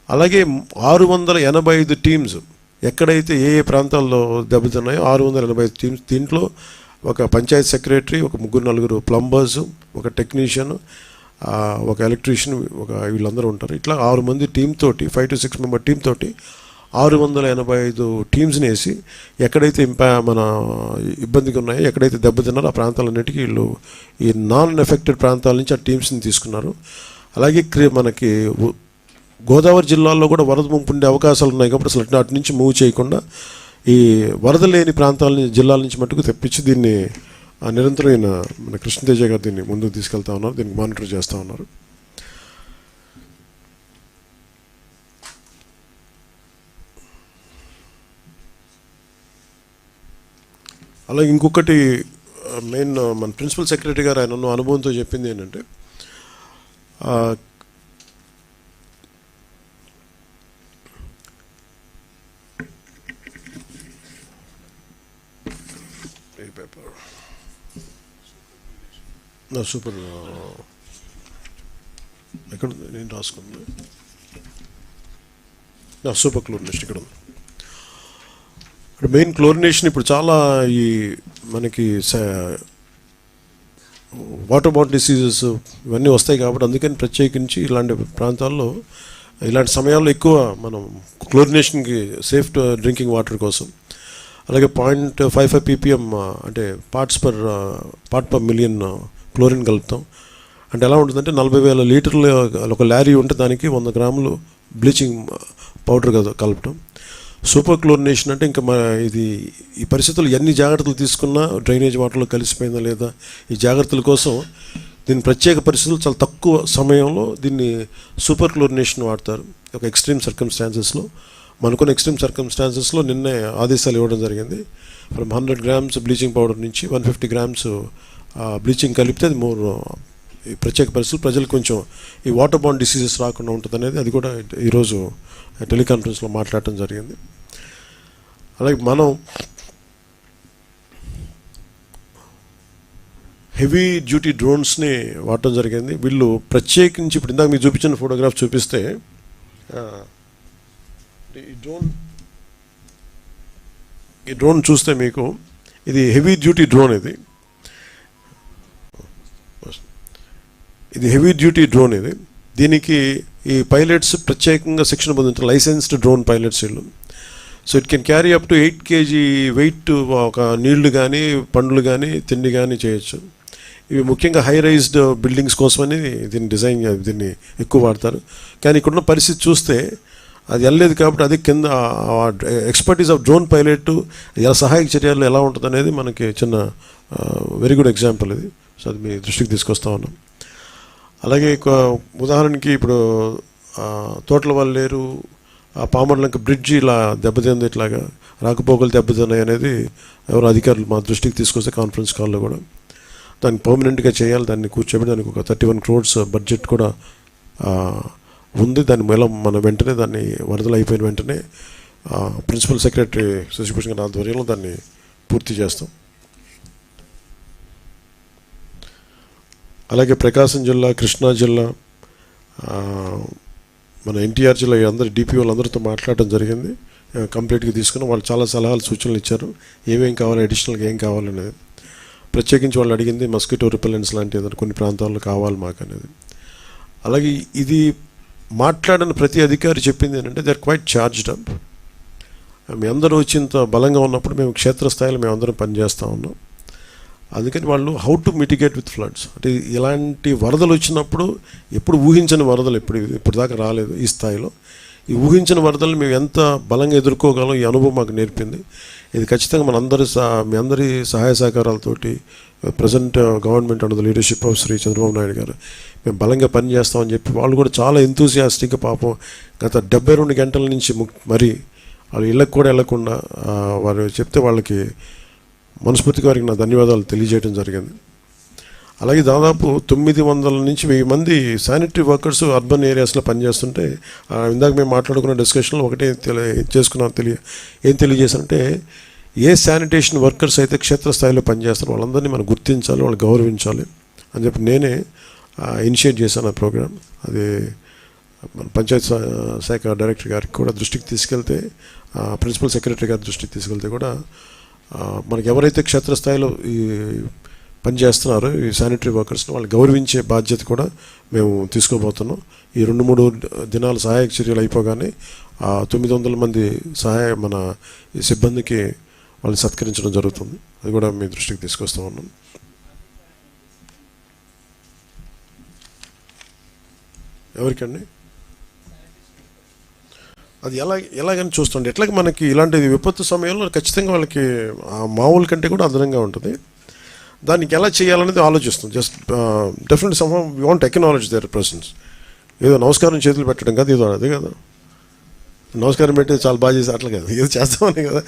అలాగే 685 టీమ్స్ ఎక్కడైతే ఏ ప్రాంతాల్లో దెబ్బతిన్నాయో 685 టీమ్స్. దీంట్లో ఒక పంచాయత్ సెక్రటరీ, ఒక 3-4 ప్లంబర్స్, ఒక టెక్నీషియన్, ఒక ఎలక్ట్రీషియన్, వీళ్ళందరూ ఉంటారు. ఇట్లా 6 మంది టీమ్ తోటి 5 to 6 మెంబర్ టీమ్ తోటి 685 టీమ్స్ని వేసి ఎక్కడైతే మన ఇబ్బందిగా ఉన్నాయో, ఎక్కడైతే దెబ్బతిన్నారో ఆ ప్రాంతాలన్నిటికీ వీళ్ళు ఈ నాన్ ఎఫెక్టెడ్ ప్రాంతాల నుంచి ఆ టీమ్స్ని తీసుకున్నారు. అలాగే మనకి గోదావరి జిల్లాలో కూడా వరద ముంపు ఉండే అవకాశాలు ఉన్నాయి కాబట్టి అసలు అటు నుంచి మూవ్ చేయకుండా ఈ వరద లేని ప్రాంతాల జిల్లాల నుంచి మట్టుకు తెప్పించి దీన్ని నిరంతరమైన మన కృష్ణతేజ గారు దీన్ని ముందుకు తీసుకెళ్తా ఉన్నారు, దీన్ని మానిటర్ చేస్తూ ఉన్నారు. అలాగే ఇంకొకటి మెయిన్ మన ప్రిన్సిపల్ సెక్రటరీ గారు ఆయన ఉన్న అనుభవంతో చెప్పింది ఏంటంటే, సూపర్ ఎక్కడ నేను రాసుకుంది సూపర్ క్లోరినేషన్ ఇక్కడ ఉంది. మెయిన్ క్లోరినేషన్ ఇప్పుడు చాలా ఈ మనకి వాటర్ బాటిల్ డిసీజెస్ ఇవన్నీ వస్తాయి కాబట్టి అందుకని ప్రత్యేకించి ఇలాంటి ప్రాంతాల్లో ఇలాంటి సమయాల్లో ఎక్కువ మనం క్లోరినేషన్కి సేఫ్ డ్రింకింగ్ వాటర్ కోసం అలాగే 0.55 ppm అంటే పార్ట్ పర్ మిలియన్ క్లోరిన్ కలుపుతాం. అంటే ఎలా ఉంటుందంటే 40,000 లీటర్లు ఒక లారీ ఉంటే దానికి 100 గ్రాములు బ్లీచింగ్ పౌడర్ కలపటం. సూపర్ క్లోరినేషన్ అంటే ఇంకా ఇది ఈ పరిస్థితులు ఎన్ని జాగ్రత్తలు తీసుకున్నా డ్రైనేజ్ వాటర్లో కలిసిపోయిందా లేదా ఈ జాగ్రత్తల కోసం దీని ప్రత్యేక పరిస్థితులు చాలా తక్కువ సమయంలో దీన్ని సూపర్ క్లోరినేషన్ వాడతారు. ఒక ఎక్స్ట్రీమ్ సర్కమ్స్టాన్సెస్లో మనకున్న ఎక్స్ట్రీమ్ సర్కమ్స్టాన్సెస్లో నిన్నే ఆదేశాలు ఇవ్వడం జరిగింది. ఫ్రమ్ 100 grams బ్లీచింగ్ పౌడర్ నుంచి 150 grams బ్లీచింగ్ కలిపితే అది ఈ ప్రత్యేక పరిస్థితులు ప్రజలకు కొంచెం ఈ వాటర్ బాండ్ డిసీజెస్ రాకుండా ఉంటుంది అనేది అది కూడా ఈరోజు టెలికాన్ఫరెన్స్లో మాట్లాడటం జరిగింది. అలాగే మనం హెవీ డ్యూటీ డ్రోన్స్ని వాడటం జరిగింది. వీళ్ళు ప్రత్యేకించి ఇప్పుడు ఇందాక మీకు చూపించిన ఫోటోగ్రాఫ్ చూపిస్తే ఈ డ్రోన్ చూస్తే మీకు ఇది హెవీ డ్యూటీ డ్రోన్. ఇది హెవీ డ్యూటీ డ్రోన్. దీనికి ఈ పైలట్స్ ప్రత్యేకంగా శిక్షణ పొందించారు, లైసెన్స్డ్ డ్రోన్ పైలట్స్ వీళ్ళు. So it can carry up to 8 kg weight ఒక నీళ్లు కానీ పండ్లు కానీ తిండి కానీ చేయొచ్చు. ఇవి ముఖ్యంగా హై రైజ్డ్ బిల్డింగ్స్ కోసమని దీన్ని ఎక్కువ వాడతారు. కానీ ఇక్కడున్న పరిస్థితి చూస్తే అది వెళ్ళలేదు కాబట్టి అది కింద ఎక్స్పర్టీస్ ఆఫ్ డ్రోన్ పైలట్ ఎలా సహాయక చర్యలు ఎలా ఉంటుంది అనేది మనకి చిన్న వెరీ గుడ్ ఎగ్జాంపుల్ ఇది. సో అది మీ దృష్టికి తీసుకొస్తా ఉన్నాం. అలాగే ఉదాహరణకి ఇప్పుడు తోటల వాళ్ళు లేరు, ఆ పామర్లంక బ్రిడ్జి ఇలా దెబ్బతింది, ఇట్లాగా రాకపోకలు దెబ్బతిన్నాయి అనేది ఎవరు అధికారులు మా దృష్టికి తీసుకొస్తే కాన్ఫరెన్స్ కాల్లో కూడా దాన్ని పర్మనెంట్గా చేయాలి. దాన్ని కూర్చోబెట్టి దానికి ఒక 31 crores బడ్జెట్ కూడా ఉంది. దాని మన వెంటనే దాన్ని వరదలు అయిపోయిన వెంటనే ప్రిన్సిపల్ సెక్రటరీ శశిభూషణ్ గారి ఆధ్వర్యంలో దాన్ని పూర్తి చేస్తాం. అలాగే ప్రకాశం జిల్లా, కృష్ణా జిల్లా, మన ఎన్టీఆర్ జిల్లా అందరు డిపిఓలు అందరితో మాట్లాడటం జరిగింది. కంప్లీట్గా తీసుకుని వాళ్ళు చాలా సలహాలు సూచనలు ఇచ్చారు, ఏమేం కావాలి, అడిషనల్గా ఏం కావాలనేది. ప్రత్యేకించి వాళ్ళు అడిగింది మస్కిటో రిపెలెంట్స్ లాంటి ఏదైనా కొన్ని ప్రాంతాల్లో కావాలి మాకు అనేది. అలాగే ఇది మాట్లాడిన ప్రతి అధికారి చెప్పింది ఏంటంటే they are quite charged up. మీ అందరూ వచ్చి ఇంత బలంగా ఉన్నప్పుడు మేము క్షేత్రస్థాయిలో మేము అందరం పనిచేస్తూ ఉన్నాం. అందుకని వాళ్ళు how to mitigate with floods అంటే ఇలాంటి వరదలు వచ్చినప్పుడు ఎప్పుడు ఊహించని వరదలు ఇప్పుడు దాకా రాలేదు ఈ స్థాయిలో. ఈ ఊహించిన వరదలు మేము ఎంత బలంగా ఎదుర్కోగలం ఈ అనుభవం మాకు నేర్పింది. ఇది ఖచ్చితంగా మీ అందరి సహాయ సహకారాలతోటి present government under the leadership of Shri Chandrababu Naidu గారు మేము బలంగా పనిచేస్తామని చెప్పి వాళ్ళు కూడా చాలా ఎంతూసియాస్టిక్గా పాపం గత 72 గంటల నుంచి మరి వాళ్ళు ఇళ్ళకు కూడా వెళ్ళకుండా వారు చెప్తే వాళ్ళకి మనస్ఫూర్తిగా వారికి నా ధన్యవాదాలు తెలియజేయడం జరిగింది. అలాగే దాదాపు 900 నుంచి 1000 మంది శానిటరీ వర్కర్స్ అర్బన్ ఏరియాస్లో పనిచేస్తుంటే ఇందాక మేము మాట్లాడుకున్న డిస్కషన్లో ఒకటే ఏం తెలియజేశానంటే ఏ శానిటేషన్ వర్కర్స్ అయితే క్షేత్రస్థాయిలో పనిచేస్తారో వాళ్ళందరినీ మనం గుర్తించాలి, వాళ్ళు గౌరవించాలి అని చెప్పి నేనే ఇనిషియేట్ చేశాను ఆ ప్రోగ్రామ్. అది మన పంచాయత్ శాఖ డైరెక్టర్ గారికి కూడా దృష్టికి తీసుకెళ్తే, ప్రిన్సిపల్ సెక్రటరీ గారి దృష్టికి తీసుకెళ్తే కూడా మనకి ఎవరైతే క్షేత్రస్థాయిలో ఈ పనిచేస్తున్నారో ఈ శానిటరీ వర్కర్స్ని వాళ్ళు గౌరవించే బాధ్యత కూడా మేము తీసుకోబోతున్నాం. ఈ 2-3 దినాల సహాయక చర్యలు అయిపోగానే 900 మంది మన ఈ సిబ్బందికి వాళ్ళని సత్కరించడం జరుగుతుంది. అది కూడా మీ దృష్టికి తీసుకొస్తూ ఉన్నాం. ఎవరికండి? అది ఎలాగని చూస్తుండే ఎట్లాగ మనకి ఇలాంటి విపత్తు సమయంలో ఖచ్చితంగా వాళ్ళకి మామూలు కంటే కూడా అదనంగా ఉంటుంది. దానికి ఎలా చేయాలనేది ఆలోచిస్తాం. Just definitely some we want acknowledge their persons. ఏదో నమస్కారం చేతులు పెట్టడం కాదు, ఏదో అదే కదా, నమస్కారం పెట్టి చాలా బాగా చేసి అట్లా కాదు, ఏదో చేస్తామని కదా.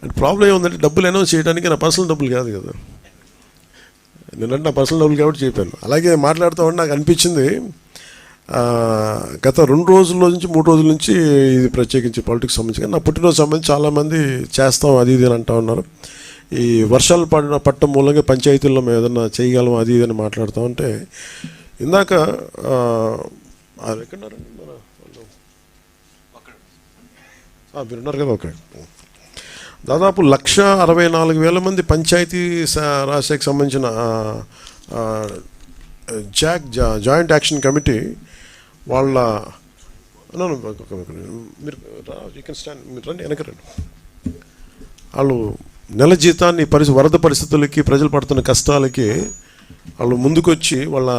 అండ్ ప్రాబ్లం ఏముందంటే డబ్బులు అనౌన్స్ చేయడానికి నా పర్సనల్ డబ్బులు కాదు కదా, నేనంటే నా పర్సనల్ డబ్బులు కాబట్టి చెప్పాను. అలాగే మాట్లాడుతూ ఉంటే నాకు అనిపించింది, గత 2 రోజుల నుంచి 3 రోజుల నుంచి ఇది ప్రత్యేకించి పాలిటిక్స్ సంబంధించి నా పుట్టినరోజు సంబంధించి చాలామంది చేస్తాం అది ఇది అని అంటూ ఉన్నారు. ఈ వర్షాలు పట్టడం మూలంగా పంచాయతీల్లో మేము ఏదన్నా చేయగలం అది ఇది అని మాట్లాడుతూ ఉంటే, ఇందాక ఎక్కడున్నారండి మన మీరున్నారు కదా, ఓకే, దాదాపు 1,64,000 మంది పంచాయతీ రాజ్ శాఖకి సంబంధించిన జాయింట్ యాక్షన్ కమిటీ వాళ్ళ మీరు స్టాండ్, మీరు రండి, వెనక రండి. వాళ్ళు నెల జీతాన్ని వరద పరిస్థితులకి, ప్రజలు పడుతున్న కష్టాలకి వాళ్ళు ముందుకొచ్చి వాళ్ళ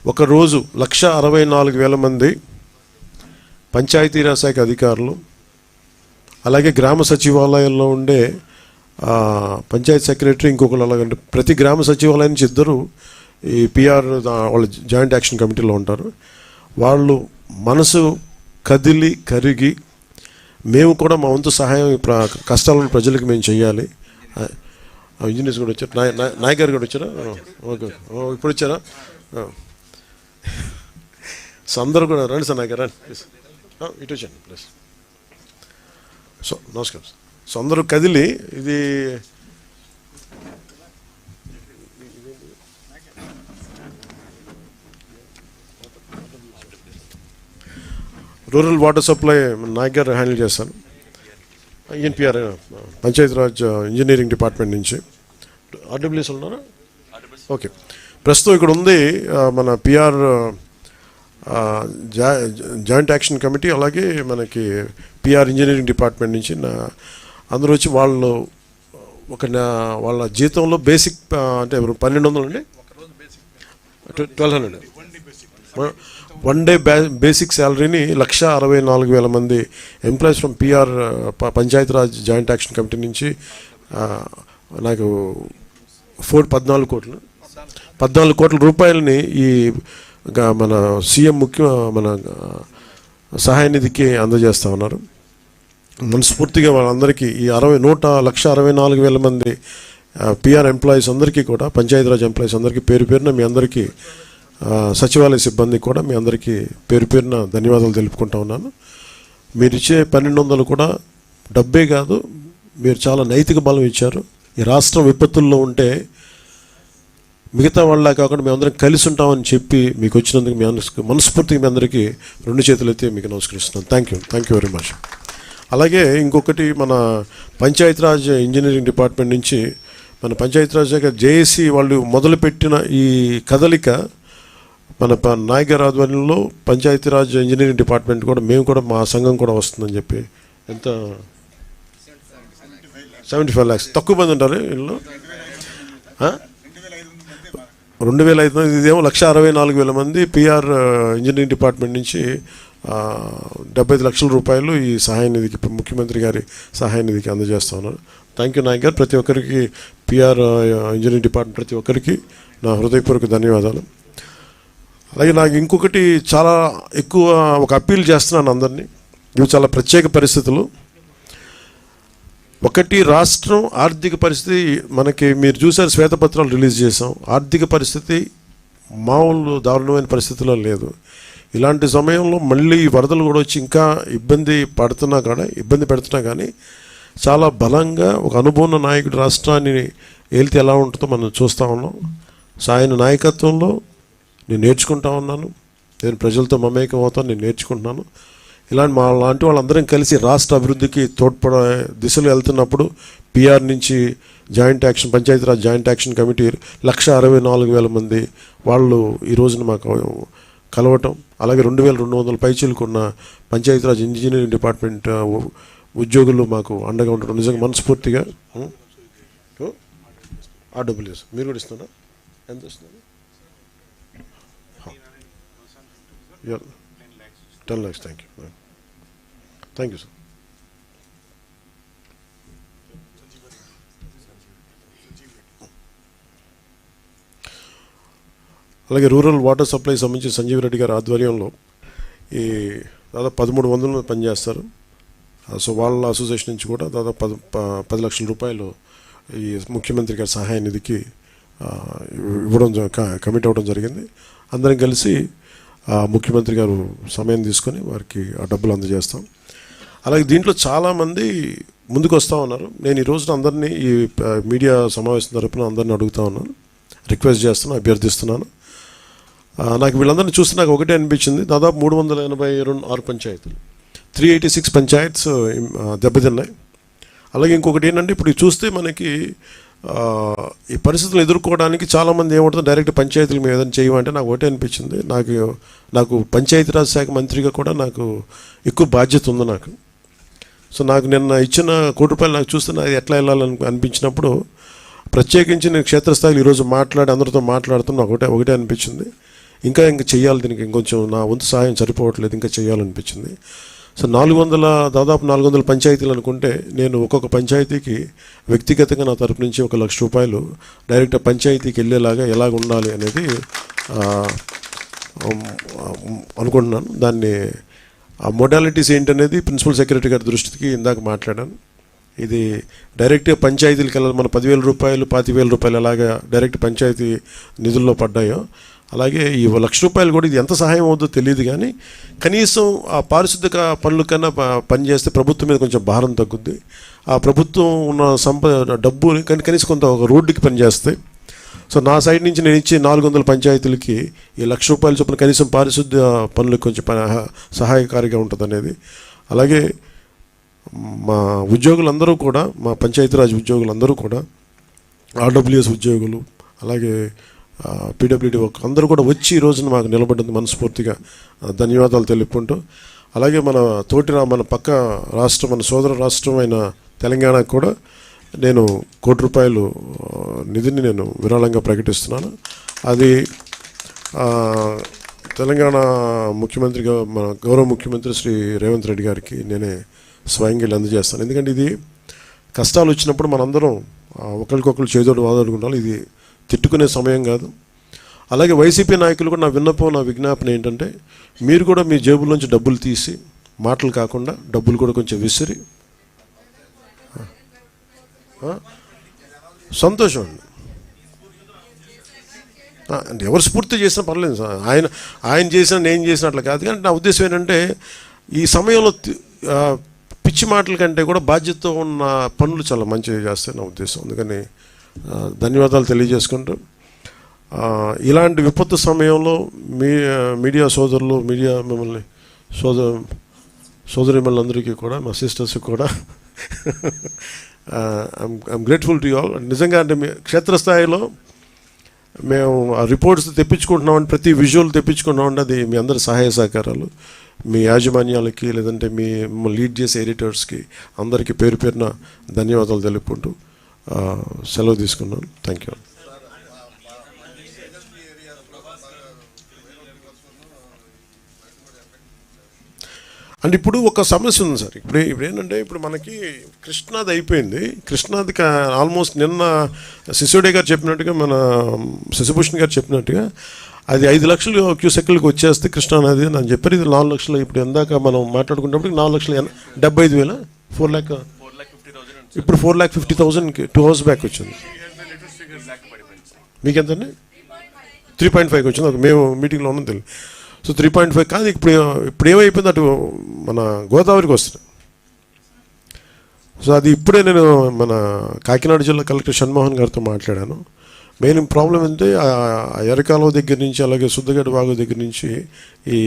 ఒకరోజు 1,64,000 మంది పంచాయతీరాజ్ శాఖ అధికారులు, అలాగే గ్రామ సచివాలయంలో ఉండే పంచాయతీ సెక్రటరీ, ఇంకొకరు, అలాగంటే ప్రతి గ్రామ సచివాలయం నుంచి 2 ఈ పిఆర్ వాళ్ళ జాయింట్ యాక్షన్ కమిటీలో ఉంటారు. వాళ్ళు మనసు కరిగి మేము కూడా మా వంతు సహాయం కష్టాలను ప్రజలకు మేము చేయాలి. ఇంజనీర్స్ కూడా వచ్చారు, నాయక్ గారు కూడా వచ్చారా? ఓకే, ఇప్పుడు వచ్చారా? సో అందరూ కూడా రండి సార్, నాయక్ గారు రండి, ఇటు వచ్చాను ప్లీజ్. సో నమస్కారం. సో అందరూ కదిలి ఇది రూరల్ వాటర్ సప్లై నాయక్ గారు హ్యాండిల్ చేస్తాను. ఎన్పిఆర్ పంచాయతీరాజ్ ఇంజనీరింగ్ డిపార్ట్మెంట్ నుంచి. ఆర్డబ్ల్యూఎస్ ఉన్నారా? ఓకే. ప్రస్తుతం ఇక్కడ ఉంది మన పిఆర్ జాయింట్ యాక్షన్ కమిటీ, అలాగే మనకి పిఆర్ ఇంజనీరింగ్ డిపార్ట్మెంట్ నుంచి అందరూ వచ్చి వాళ్ళు వాళ్ళ జీతంలో బేసిక్ అంటే 1,200 అండి, 1,200 1 డే బేసిక్ శాలరీని 1,64,000 మంది employees from PR Panchayati Raj joint action committee నుంచి నాకు 14 కోట్ల రూపాయలని ఈ మన సీఎం మన సహాయ నిధికి అందజేస్తూ ఉన్నారు. మనస్ఫూర్తిగా వాళ్ళందరికీ ఈ 1,64,000 మంది పిఆర్ ఎంప్లాయీస్ అందరికీ కూడా, పంచాయతీరాజ్ ఎంప్లాయీస్ అందరికీ పేరు పేరున మీ అందరికీ, సచివాలయ సిబ్బందికి కూడా మీ అందరికీ పేరు పేరున ధన్యవాదాలు తెలుపుకుంటా ఉన్నాను. మీరు ఇచ్చే 1,200 కూడా డబ్బే కాదు, మీరు చాలా నైతిక బలం ఇచ్చారు. ఈ రాష్ట్రం విపత్తుల్లో ఉంటే మిగతా వాళ్ళ కాకుండా మేమందరం కలిసి ఉంటామని చెప్పి మీకు వచ్చినందుకు మీ మనస్ఫూర్తిగా మీ అందరికీ 2 చేతులు అయితే మీకు నమస్కరిస్తున్నాను. Thank you very much. అలాగే ఇంకొకటి, మన పంచాయతీరాజ్ ఇంజనీరింగ్ డిపార్ట్మెంట్ నుంచి మన పంచాయతీరాజ్ శాఖ జేఏసీ వాళ్ళు మొదలుపెట్టిన ఈ కదలిక మన నాయక్ గారి ఆధ్వర్యంలో పంచాయతీరాజ్ ఇంజనీరింగ్ డిపార్ట్మెంట్ కూడా, మేము కూడా, మా సంఘం కూడా వస్తుందని చెప్పి, ఎంత 75 lakhs, తక్కువ మంది ఉంటారు వీళ్ళు, 2,500. ఇదేమో 1,64,000 మంది పిఆర్ ఇంజనీరింగ్ డిపార్ట్మెంట్ నుంచి 75 లక్షల రూపాయలు ఈ సహాయ నిధికి, ముఖ్యమంత్రి గారి సహాయ నిధికి అందజేస్తా ఉన్నారు. థ్యాంక్ యూ నాయక్ గారు. ప్రతి ఒక్కరికి, పిఆర్ ఇంజనీరింగ్ డిపార్ట్మెంట్ ప్రతి ఒక్కరికి నా హృదయపూర్వక ధన్యవాదాలు. అలాగే నాకు ఇంకొకటి చాలా ఎక్కువ ఒక అప్పీల్ చేస్తున్నాను అందరినీ. ఇవి చాలా ప్రత్యేక పరిస్థితులు. ఒకటి, రాష్ట్రం ఆర్థిక పరిస్థితి మనకి, మీరు చూసారు శ్వేతపత్రాలు రిలీజ్ చేసాం, ఆర్థిక పరిస్థితి మామూలు దారుణమైన పరిస్థితిలో లేదు. ఇలాంటి సమయంలో మళ్ళీ వరదలు కూడా వచ్చి ఇంకా ఇబ్బంది పెడుతున్నా కానీ చాలా బలంగా ఒక అనుభవం నాయకుడు రాష్ట్రాన్ని ఏలితే ఎలా ఉంటుందో మనం చూస్తూ ఉన్నాం. సో ఆయన నాయకత్వంలో నేను నేర్చుకుంటా ఉన్నాను, నేను ప్రజలతో మమేకం అవుతాను, నేను నేర్చుకుంటున్నాను. లాంటి వాళ్ళందరం కలిసి రాష్ట్ర అభివృద్ధికి తోడ్పడే దిశలో వెళ్తున్నప్పుడు పిఆర్ నుంచి joint action, Panchayati Raj joint action committee 1,64,000 మంది వాళ్ళు ఈ రోజున మాకు కలవటం, అలాగే 2,200 పైచీలకున్న పంచాయతీరాజ్ ఇంజనీరింగ్ డిపార్ట్మెంట్ ఉద్యోగులు మాకు అండగా ఉండడం నిజంగా మనస్ఫూర్తిగా. ఆర్డబ్ల్యూఎస్ మీరు కూడా ఇస్తున్నా? ఎంత ఇస్తున్నారు? 10 lakhs. Thank you. Thank you, sir. అలాగే రూరల్ వాటర్ సప్లై సంబంధించి సంజీవ్ రెడ్డి గారి ఆధ్వర్యంలో ఈ దాదాపు 1300 పనిచేస్తారు. సో వాళ్ళ అసోసియేషన్ నుంచి కూడా దాదాపు 10 లక్షల రూపాయలు ఈ ముఖ్యమంత్రి గారి సహాయ నిధికి ఇవ్వడం కమిట్ అవ్వడం జరిగింది. అందరం కలిసి ముఖ్యమంత్రి గారు సమయం తీసుకొని వారికి ఆ డబ్బులు అందజేస్తాం. అలాగే దీంట్లో చాలామంది ముందుకు వస్తూ ఉన్నారు. నేను ఈ రోజున అందరినీ ఈ మీడియా సమావేశం తరపున అందరినీ అడుగుతూ ఉన్నాను, రిక్వెస్ట్ చేస్తున్నాను, అభ్యర్థిస్తున్నాను. నాకు వీళ్ళందరినీ చూస్తే నాకు ఒకటే అనిపించింది, దాదాపు 386 పంచాయతీలు, 386 పంచాయత్స్ దెబ్బతిన్నాయి. అలాగే ఇంకొకటి ఏంటంటే ఇప్పుడు చూస్తే మనకి ఈ పరిస్థితులు ఎదుర్కోవడానికి చాలామంది ఏమంటుంది, డైరెక్ట్ పంచాయతీలు మేము ఏదైనా చేయమంటే నాకు ఒకటే అనిపించింది, నాకు పంచాయతీరాజ్ శాఖ మంత్రిగా కూడా నాకు ఎక్కువ బాధ్యత ఉంది నాకు. సో నాకు నిన్న ఇచ్చిన ₹1 నాకు చూస్తే నాకు ఎట్లా వెళ్ళాలని అనిపించినప్పుడు ప్రత్యేకించి నేను క్షేత్రస్థాయిలో ఈరోజు అందరితో మాట్లాడుతున్నా ఒకటే అనిపించింది, ఇంకా చెయ్యాలి, దీనికి ఇంకొంచెం నా వంతు సహాయం సరిపోవట్లేదు, ఇంకా చేయాలనిపించింది. సో దాదాపు 400 పంచాయతీలు అనుకుంటే నేను ఒక్కొక్క పంచాయతీకి వ్యక్తిగతంగా నా తరపు నుంచి ₹1,00,000 డైరెక్ట్ పంచాయతీకి వెళ్ళేలాగా ఎలాగ ఉండాలి అనేది అనుకుంటున్నాను. దాన్ని ఆ మోడాలిటీస్ ఏంటనేది ప్రిన్సిపల్ సెక్రటరీ గారి దృష్టికి ఇందాక మాట్లాడాను. ఇది డైరెక్ట్గా పంచాయతీలకు వెళ్ళాలి. మన ₹10,000 ₹25,000 ఎలాగా డైరెక్ట్ పంచాయతీ నిధుల్లో పడ్డాయో అలాగే ఈ ₹1,00,000 కూడా ఇది ఎంత సహాయం అవుతుందో తెలియదు, కానీ కనీసం ఆ పారిశుద్ధ్య పనుల కన్నా పనిచేస్తే ప్రభుత్వం మీద కొంచెం భారం తగ్గుద్ది. ఆ ప్రభుత్వం ఉన్న డబ్బు కనీసం కొంత ఒక రోడ్డుకి పనిచేస్తాయి. సో నా సైడ్ నుంచి నేను ఇచ్చే 400 పంచాయతీలకి ఈ ₹1,00,000 చొప్పున కనీసం పారిశుద్ధ్య పనులకు కొంచెం సహాయకారిగా ఉంటుంది అనేది. అలాగే మా ఉద్యోగులందరూ కూడా, మా పంచాయతీరాజ్ ఉద్యోగులందరూ కూడా, ఆర్డబ్ల్యూఎస్ ఉద్యోగులు, అలాగే పీడబ్ల్యూడీ అందరూ కూడా వచ్చి ఈ రోజున మాకు నిలబడ్డందుకు మనస్ఫూర్తిగా ధన్యవాదాలు తెలుపుకుంటూ, అలాగే మన పక్క రాష్ట్రం, మన సోదర రాష్ట్రం అయిన తెలంగాణకు కూడా నేను ₹1,00,000 నిధిని నేను విరాళంగా ప్రకటిస్తున్నాను. అది తెలంగాణ ముఖ్యమంత్రిగా మన గౌరవ ముఖ్యమంత్రి శ్రీ రేవంత్ రెడ్డి గారికి నేనే స్వయంగా అందజేస్తాను. ఎందుకంటే ఇది కష్టాలు వచ్చినప్పుడు మనందరం ఒకరికొకరు చేదోడు వాదోడుకుంటాం. ఇది తిట్టుకునే సమయం కాదు. అలాగే వైసీపీ నాయకులు కూడా నా విజ్ఞాపన ఏంటంటే, మీరు కూడా మీ జేబుల్లోంచి డబ్బులు తీసి, మాటలు కాకుండా డబ్బులు కూడా కొంచెం విసిరి, సంతోషం అండి, ఎవరు స్ఫూర్తి చేసినా పర్లేదు సార్. ఆయన చేసినా నేను చేసినట్లు కాదు, కానీ నా ఉద్దేశం ఏంటంటే ఈ సమయంలో పిచ్చి మాటల కంటే కూడా బాధ్యతతో ఉన్న పనులు చాలా మంచిగా చేస్తాయి నా ఉద్దేశం. అందుకని ధన్యవాదాలు తెలియజేసుకుంటూ, ఇలాంటి విపత్తు సమయంలో మీడియా సోదరులు, మిమ్మల్ని సోదరిమణులందరికీ కూడా, మా సిస్టర్స్కి కూడా I'm grateful to you all. నిజంగా అంటే క్షేత్రస్థాయిలో మేము ఆ రిపోర్ట్స్ తెప్పించుకుంటున్నామంటే, ప్రతి విజువల్ తెప్పించుకుంటున్నామంటే అది మీ అందరి సహాయ సహకారాలు, మీ యాజమాన్యాలకి, లేదంటే మిమ్మల్ని లీడ్ చేసే ఎడిటర్స్కి అందరికీ పేరు పేరున ధన్యవాదాలు తెలుపుకుంటూ సెలవు తీసుకున్నాను. Thank you. అంటే ఇప్పుడు ఒక సమస్య ఉంది సార్. ఇప్పుడు ఏంటంటే, ఇప్పుడు మనకి కృష్ణాది అయిపోయింది. కృష్ణాది ఆల్మోస్ట్ నిన్న సిసోడే గారు చెప్పినట్టుగా, మన శశిభూషణ్ గారు చెప్పినట్టుగా అది 5 లక్షలు క్యూసెక్లకు వచ్చేస్తే కృష్ణానది అని చెప్పారు. ఇది 4 లక్షలు. ఇప్పుడు ఎందాక మనం మాట్లాడుకున్నప్పుడు 4,75,000 ఇప్పుడు 4,50,000కి 2 hours బ్యాక్ వచ్చింది. మీకెంతండి? 3.5 వచ్చింది. మేము మీటింగ్లో ఉన్నాం తెలియదు. సో 3.5 కాదు, ఇప్పుడు ఏమైపోయింది, అటు మన గోదావరికి వస్తుంది. సో అది ఇప్పుడే నేను మన కాకినాడ జిల్లా కలెక్టర్ షణ్మోహన్ గారితో మాట్లాడాను. మెయిన్ ప్రాబ్లం ఏంటంటే ఎర్రకాలువ దగ్గర నుంచి, అలాగే సుద్దగడ్డ వాగు దగ్గర నుంచి, ఈ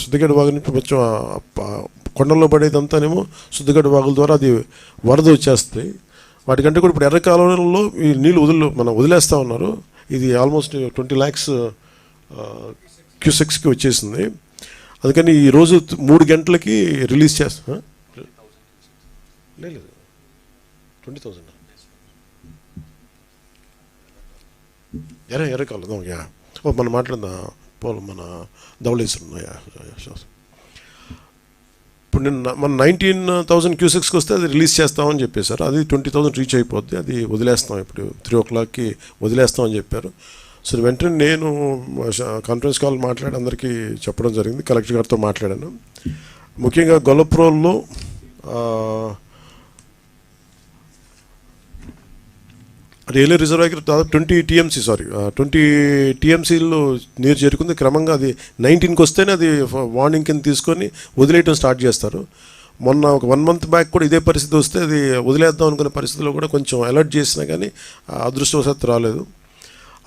సుద్దగడ్డ వాగు నుంచి కొంచెం కొండల్లో పడేదంతానేమో సుద్దగడ్డ వాగుల ద్వారా అది వరద వచ్చేస్తాయి. వాటికంటే కూడా ఇప్పుడు ఎర్రకాలువలో ఈ నీళ్ళు మనం వదిలేస్తూ ఉన్నారు. ఇది ఆల్మోస్ట్ 20 lakhs క్యూసెక్స్కి వచ్చేసింది. అందుకని ఈరోజు 3 గంటలకి రిలీజ్ చేస్తా. లేదు 20,000 ఎర్రకాలం మనం మాట్లాడదా మన ధవళేశ్వరం. ఇప్పుడు నిన్న మన 19,000 క్యూసెక్స్కి వస్తే అది రిలీజ్ చేస్తామని చెప్పేశారు. అది 20,000 రీచ్ అయిపోద్ది, అది వదిలేస్తాం, ఇప్పుడు 3 o'clockకి వదిలేస్తామని చెప్పారు. సో వెంటనే నేను కాన్ఫరెన్స్ కాల్ మాట్లాడి అందరికీ చెప్పడం జరిగింది. కలెక్టర్ గారితో మాట్లాడాను. ముఖ్యంగా గొల్లప్రోల్లో రైల్వే రిజర్వాయర్ దాదాపు 20 టీఎంసీలు నీరు చేరుకుంది. క్రమంగా అది 19కి వస్తేనే అది వార్నింగ్ కింద తీసుకొని వదిలేయటం స్టార్ట్ చేస్తారు. మొన్న ఒక 1 month బ్యాక్ కూడా ఇదే పరిస్థితి వస్తే అది వదిలేద్దాం అనుకునే పరిస్థితిలో కూడా కొంచెం అలర్ట్ చేసినా కానీ అదృష్టవశాత్తు రాలేదు.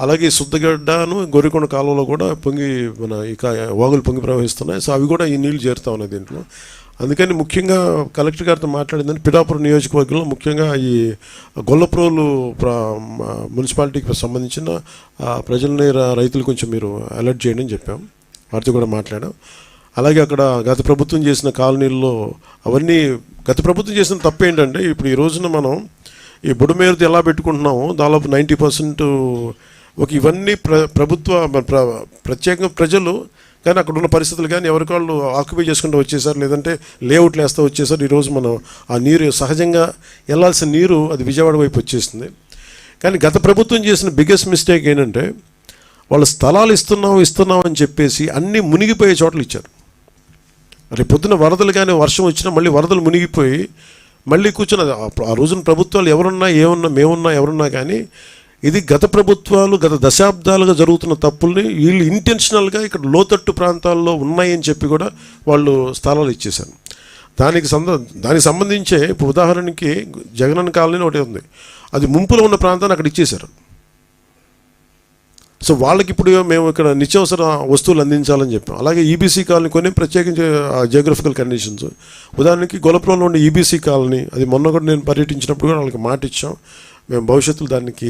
అలాగే శుద్ధగడ్డను గొర్రెకొండ కాలువలో కూడా మన ఇక వాగులు పొంగి ప్రవహిస్తున్నాయి. సో అవి కూడా ఈ నీళ్లు చేరుతా ఉన్నాయి దీంట్లో. అందుకని ముఖ్యంగా కలెక్టర్ గారితో మాట్లాడిందని పిఠాపురం నియోజకవర్గంలో ముఖ్యంగా ఈ గొల్లప్రోలు మున్సిపాలిటీకి సంబంధించిన ప్రజల్ని రైతులు కొంచెం మీరు అలర్ట్ చేయండి అని చెప్పాం. వారితో కూడా మాట్లాడాం. అలాగే అక్కడ గత ప్రభుత్వం చేసిన కాలనీల్లో అవన్నీ గత ప్రభుత్వం చేసిన తప్పు ఏంటంటే, ఇప్పుడు ఈ రోజున మనం ఈ బుడమేరుతో ఎలా పెట్టుకుంటున్నామో దాదాపు 90% ఇవన్నీ ప్రత్యేకంగా ప్రజలు కానీ అక్కడ ఉన్న పరిస్థితులు కానీ ఎవరికి వాళ్ళు ఆక్యుపై చేసుకుంటూ వచ్చేసారు, లేదంటే లేఅవుట్లు వేస్తూ వచ్చేసారు. ఈరోజు మనం ఆ నీరు సహజంగా వెళ్ళాల్సిన నీరు అది విజయవాడ వైపు వచ్చేస్తుంది. కానీ గత ప్రభుత్వం చేసిన బిగ్గెస్ట్ మిస్టేక్ ఏంటంటే, వాళ్ళు స్థలాలు ఇస్తున్నాం అని చెప్పేసి అన్నీ మునిగిపోయే చోట్ల ఇచ్చారు. రేపు పొద్దున వరదలు కానీ వర్షం వచ్చినా మళ్ళీ వరదలు మునిగిపోయి మళ్ళీ కూర్చున్న ఆ రోజున ప్రభుత్వాలు మేమున్నా ఎవరున్నా కానీ ఇది గత ప్రభుత్వాలు గత దశాబ్దాలుగా జరుగుతున్న తప్పుల్ని వీళ్ళు ఇంటెన్షనల్గా ఇక్కడ లోతట్టు ప్రాంతాల్లో ఉన్నాయని చెప్పి కూడా వాళ్ళు స్థలాలు ఇచ్చేశారు. దానికి సంబంధించే ఇప్పుడు ఉదాహరణకి జగనన్న కాలనీ ఒకటి ఉంది, అది ముంపులో ఉన్న ప్రాంతాన్ని అక్కడ ఇచ్చేశారు. సో వాళ్ళకి ఇప్పుడు మేము ఇక్కడ నిత్యావసర వస్తువులు అందించాలని చెప్పాం. అలాగే ఈబీసీ కాలనీ కొన్ని ప్రత్యేకించి జియోగ్రఫికల్ కండిషన్స్, ఉదాహరణకి గొల్లపురంలో ఉన్న ఈబీసీ కాలనీ, అది మొన్న కూడా నేను పర్యటించినప్పుడు కూడా వాళ్ళకి మాట ఇచ్చాం, మేము భవిష్యత్తులో దానికి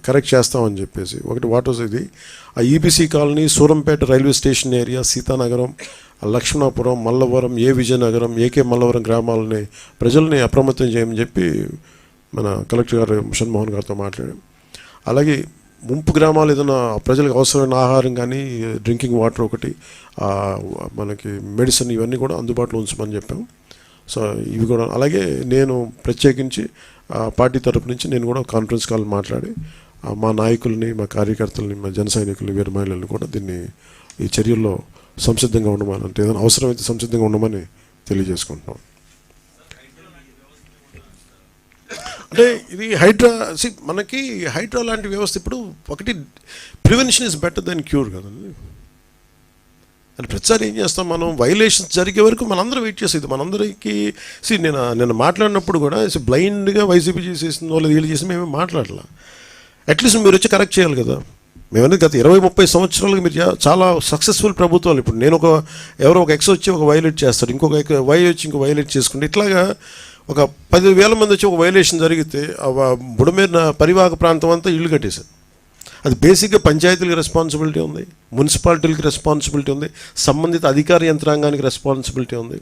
కరెక్ట్ చేస్తామని చెప్పేసి. ఒకటి వాటర్స్ ఇది ఆ EBC colony, Surampeta railway station area, Seethanagaram, Lakshmanapuram, Mallavaram, Vizianagaram, AK Mallavaram గ్రామాలని ప్రజల్ని అప్రమత్తం చేయమని చెప్పి మన కలెక్టర్ గారు షణ్మోహన్ గారితో మాట్లాడాం. అలాగే ముంపు గ్రామాలు ఏదైనా ప్రజలకు అవసరమైన ఆహారం కానీ, డ్రింకింగ్ వాటర్ ఒకటి, మనకి మెడిసిన్ ఇవన్నీ కూడా అందుబాటులో ఉంచమని చెప్పాం. సో ఇవి కూడా అలాగే నేను ప్రత్యేకించి పార్టీ తరపు నుంచి నేను కూడా కాన్ఫరెన్స్ కాల్ మాట్లాడి మా నాయకుల్ని, మా కార్యకర్తలని, మా జన సైనికుల్ని, వీర మహిళల్ని కూడా ఈ చర్యల్లో సంసిద్ధంగా ఉండమని, అంటే ఏదైనా అవసరమైతే సంసిద్ధంగా ఉండమని తెలియజేసుకుంటున్నాం. అంటే ఇది మనకి హైడ్రా లాంటి వ్యవస్థ ఇప్పుడు ఒకటి prevention is better than cure కదండి. అని ప్రతిసారి ఏం చేస్తాం మనం, వైలేషన్స్ జరిగే వరకు మనందరం వెయిట్ చేసేది. మనందరికీ నేను మాట్లాడినప్పుడు కూడా బ్లైండ్గా వైసీపీ చేసేసిందో లేదా వీళ్ళు చేసి మేమే మాట్లాడాల. అట్లీస్ట్ మీరు వచ్చి కరెక్ట్ చేయాలి కదా. మేమనేది గత 20-30 సంవత్సరాలుగా మీరు చాలా సక్సెస్ఫుల్ ప్రభుత్వాలు. ఇప్పుడు నేను ఎవరో ఒక ఎక్స్ వచ్చి ఒక వైలేట్ చేస్తాడు, ఇంకొక వై వచ్చి ఇంకో వైలేట్ చేసుకుంటే, ఇట్లాగా ఒక 10,000 మంది వచ్చి ఒక వైలేషన్ జరిగితే బుడమేరు పరివాహక ప్రాంతం అంతా ఇల్లు కట్టేశారు. అది బేసిక్గా పంచాయతీలకు రెస్పాన్సిబిలిటీ ఉంది, మున్సిపాలిటీలకు రెస్పాన్సిబిలిటీ ఉంది, సంబంధిత అధికార యంత్రాంగానికి రెస్పాన్సిబిలిటీ ఉంది.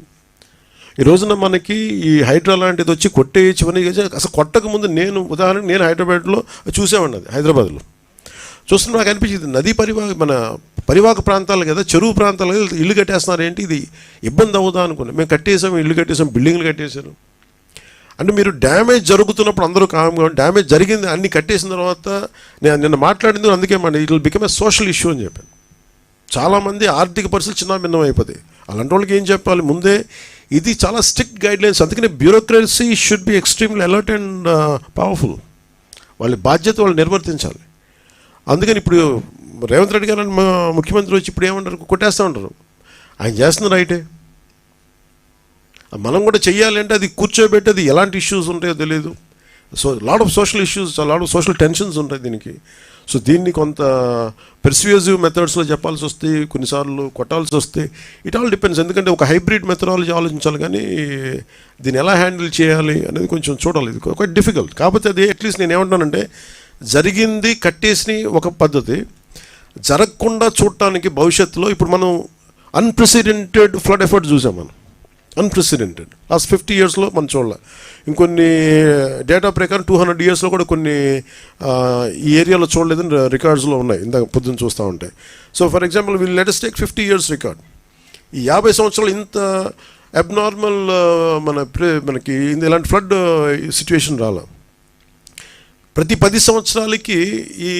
ఈ రోజున మనకి ఈ హైడ్రా లాంటిది వచ్చి కొట్టేయచ్చని అసలు కొట్టక ముందు నేను హైదరాబాద్లో చూసేవాడిని. అది హైదరాబాద్లో చూస్తున్నా నాకు అనిపించింది, నదీ మన పరివాహక ప్రాంతాలు కదా, చెరువు ప్రాంతాలు కదా, ఇల్లు కట్టేస్తున్నారు ఏంటి, ఇది ఇబ్బంది అవుదా అనుకున్నాను. మేము ఇల్లు కట్టేసాం, బిల్డింగ్లు కట్టేశారు. అంటే మీరు డ్యామేజ్ జరుగుతున్నప్పుడు అందరూ కామ్గా, డ్యామేజ్ జరిగింది అన్ని కట్టేసిన తర్వాత నిన్న మాట్లాడింది అందుకే it will become a social issue అని చెప్పాను. చాలామంది ఆర్థిక పరిస్థితులు చిన్న భిన్నం అయిపోతాయి. అలాంటి వాళ్ళకి ఏం చెప్పాలి, ముందే ఇది చాలా స్ట్రిక్ట్ గైడ్లైన్స్. అందుకని bureaucracy should be extremely alert and powerful. వాళ్ళ బాధ్యత వాళ్ళు నిర్వర్తించాలి. అందుకని ఇప్పుడు రేవంత్ రెడ్డి గారు ముఖ్యమంత్రి వచ్చి ఇప్పుడు ఏమంటారు, కొట్టేస్తూ ఉంటారు. ఆయన చేస్తున్న రైటే, మనం కూడా చెయ్యాలి. అంటే అది కూర్చోబెట్టి అది ఎలాంటి ఇష్యూస్ ఉంటాయో తెలియదు. So lot of social issues, lot of social tensions ఉంటాయి దీనికి. సో దీన్ని కొంత పెర్స్యూజివ్ మెథడ్స్లో చెప్పాల్సి వస్తే, కొన్నిసార్లు కొట్టాల్సి వస్తే, ఇట్ ఆల్ డిపెండ్స్. ఎందుకంటే ఒక హైబ్రిడ్ మెథడాలజీ ఆలోచించాలి, కానీ దీన్ని ఎలా హ్యాండిల్ చేయాలి అనేది కొంచెం చూడాలి. ఇది క్వైట్ డిఫికల్ట్. కాకపోతే అది అట్లీస్ట్ నేను ఏమంటానంటే, జరిగింది కట్టేసి ఒక పద్ధతి, జరగకుండా చూడటానికి భవిష్యత్తులో ఇప్పుడు మనం అన్ప్రెసిడెంటెడ్ ఫ్లడ్ ఎఫర్ట్ చూసాం. మనం అన్ప్రెసిడెంటెడ్ లాస్ట్ 50 yearsలో మనం చూడాలి. ఇంకొన్ని డేటా ప్రకారం 200 yearsలో కూడా కొన్ని ఈ ఏరియాలో చూడలేదని రికార్డ్స్లో ఉన్నాయి, ఇందాక పొద్దున్న చూస్తూ ఉంటాయి. So for example let us take 50 years record. ఈ 50 సంవత్సరాలు ఇంత అబ్నార్మల్ మనకి ఇలాంటి ఫ్లడ్ సిచ్యువేషన్ రాల. ప్రతి 10 సంవత్సరాలకి ఈ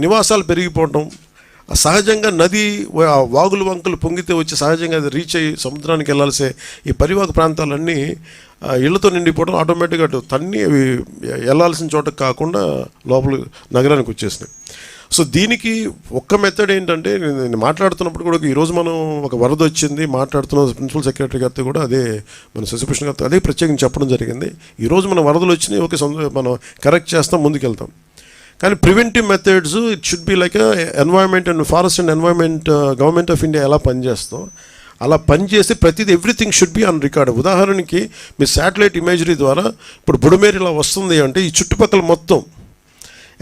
నివాసాలు పెరిగిపోవటం, సహజంగా నది వాగులు వంకలు పొంగితే వచ్చి సహజంగా అది రీచ్ అయ్యి సముద్రానికి వెళ్ళాల్సే ఈ పరివాహక ప్రాంతాలన్నీ ఇళ్లతో నిండిపోవడం, ఆటోమేటిక్గా అటు తన్ని అవి వెళ్ళాల్సిన చోటకు కాకుండా లోపల నగరానికి వచ్చేసినాయి. సో దీనికి ఒక్క మెథడ్ ఏంటంటే, నేను మాట్లాడుతున్నప్పుడు కూడా ఈరోజు మనం ఒక వరద వచ్చింది మాట్లాడుతున్న ప్రిన్సిపల్ సెక్రటరీ గారితో కూడా అదే, మన శశిభూషణ్ గారితో అదే ప్రత్యేకించి చెప్పడం జరిగింది. ఈరోజు మన వరదలు వచ్చినాయి, ఓకే మనం కరెక్ట్ చేస్తాం, ముందుకెళ్తాం. కానీ preventive methods it should be like environment and forest and environment government of India ఎలా పనిచేస్తాం అలా పనిచేసి ప్రతిదీ everything should be on record. ఉదాహరణకి మీ శాటిలైట్ ఇమేజరీ ద్వారా ఇప్పుడు బుడమేరు ఇలా వస్తుంది అంటే ఈ చుట్టుపక్కల మొత్తం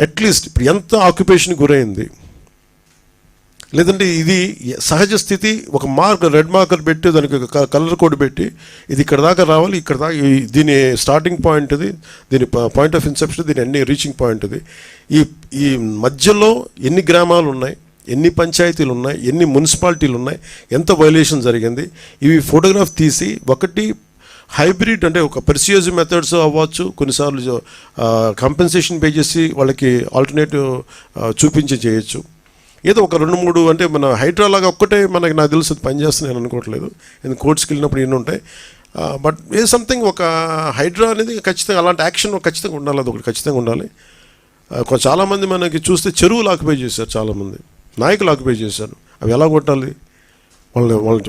అట్లీస్ట్ ఇప్పుడు ఎంత ఆక్యుపేషన్ గురైంది, లేదంటే ఇది సహజ స్థితి ఒక రెడ్ మార్కర్ పెట్టి దానికి కలర్ కోడ్ పెట్టి ఇది ఇక్కడ దాకా రావాలి, ఇక్కడ దాకా దీని స్టార్టింగ్ పాయింట్ ఇది, దీని పాయింట్ ఆఫ్ ఇన్సెప్షన్, దీని అన్ని రీచింగ్ పాయింట్ ఇది. ఈ మధ్యలో ఎన్ని గ్రామాలు ఉన్నాయి, ఎన్ని పంచాయతీలు ఉన్నాయి, ఎన్ని మున్సిపాలిటీలు ఉన్నాయి, ఎంత వైలేషన్ జరిగింది, ఇవి ఫోటోగ్రాఫ్ తీసి ఒకటి హైబ్రిడ్ అంటే ఒక పర్సియస్ మెథడ్స్ అవ్వచ్చు, కొన్నిసార్లు కంపెన్సేషన్ పే చేసి వాళ్ళకి ఆల్టర్నేటివ్ చూపించి చేయొచ్చు. ఏదో ఒక 2-3 అంటే మన హైడ్రాలాగా ఒక్కటే నాకు తెలుసు పనిచేస్తుంది నేను అనుకోవట్లేదు, ఎందుకు కోర్ట్స్కి వెళ్ళినప్పుడు ఎన్ని ఉంటాయి. బట్ ఏ సంథింగ్ ఒక హైడ్రా అనేది ఖచ్చితంగా అలాంటి యాక్షన్ ఖచ్చితంగా ఉండాలి, అది ఒకటి ఖచ్చితంగా ఉండాలి. చాలామంది మనకి చూస్తే చెరువులు ఆక్యుపై చేశారు, చాలామంది నాయకులు ఆక్యుపై చేశారు. అవి ఎలా కొట్టాలి,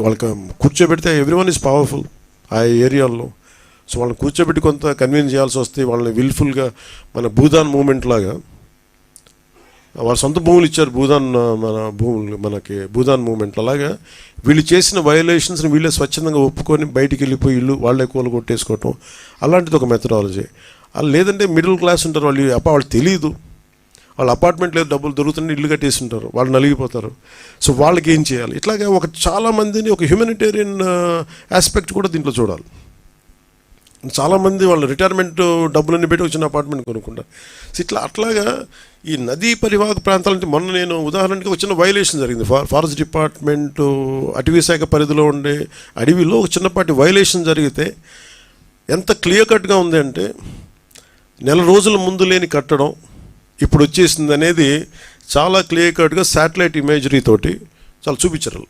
వాళ్ళకి కూర్చోబెడితే ఎవ్రీవన్ ఈజ్ పవర్ఫుల్ ఆ ఏరియాల్లో. సో వాళ్ళని కూర్చోబెట్టి కొంత కన్విన్స్ చేయాల్సి వస్తే వాళ్ళని విల్ఫుల్గా మన భూదాన్ మూమెంట్ లాగా వాళ్ళ సొంత భూములు ఇచ్చారు, మన భూములు మనకి భూదాన్ మూమెంట్. అలాగా వీళ్ళు చేసిన వయలేషన్స్ని వీళ్ళే స్వచ్ఛందంగా ఒప్పుకొని బయటికి వెళ్ళిపోయి ఇల్లు వాళ్ళే కూల కొట్టేసుకోవటం, అలాంటిది ఒక మెథడాలజీ. లేదంటే మిడిల్ క్లాస్ ఉంటారు, వాళ్ళు తెలియదు, వాళ్ళ అపార్ట్మెంట్ లేదు, డబ్బులు దొరుకుతుంటే ఇల్లు కట్టేసి ఉంటారు, వాళ్ళు నలిగిపోతారు. సో వాళ్ళకి ఏం చేయాలి, ఇట్లాగే చాలామందిని ఒక హ్యూమనిటేరియన్ ఆస్పెక్ట్ కూడా దీంట్లో చూడాలి. చాలామంది వాళ్ళు రిటైర్మెంట్ డబ్బులన్నీ పెట్టి వచ్చిన అపార్ట్మెంట్ కొనుక్కుంటారు. సో అట్లాగా ఈ నదీ పరివాహక ప్రాంతాలంటే మొన్న నేను ఉదాహరణకి వచ్చిన వైలేషన్ జరిగింది. ఫారెస్ట్ డిపార్ట్మెంటు అటవీ శాఖ పరిధిలో ఉండే అడవిలో ఒక చిన్నపాటి వైలేషన్ జరిగితే ఎంత క్లియర్ కట్గా ఉంది అంటే, నెల రోజుల ముందు లేని కట్టడం ఇప్పుడు వచ్చేసింది అనేది చాలా క్లియర్ కట్గా శాటిలైట్ ఇమేజరీ తోటి చాలా చూపించారు.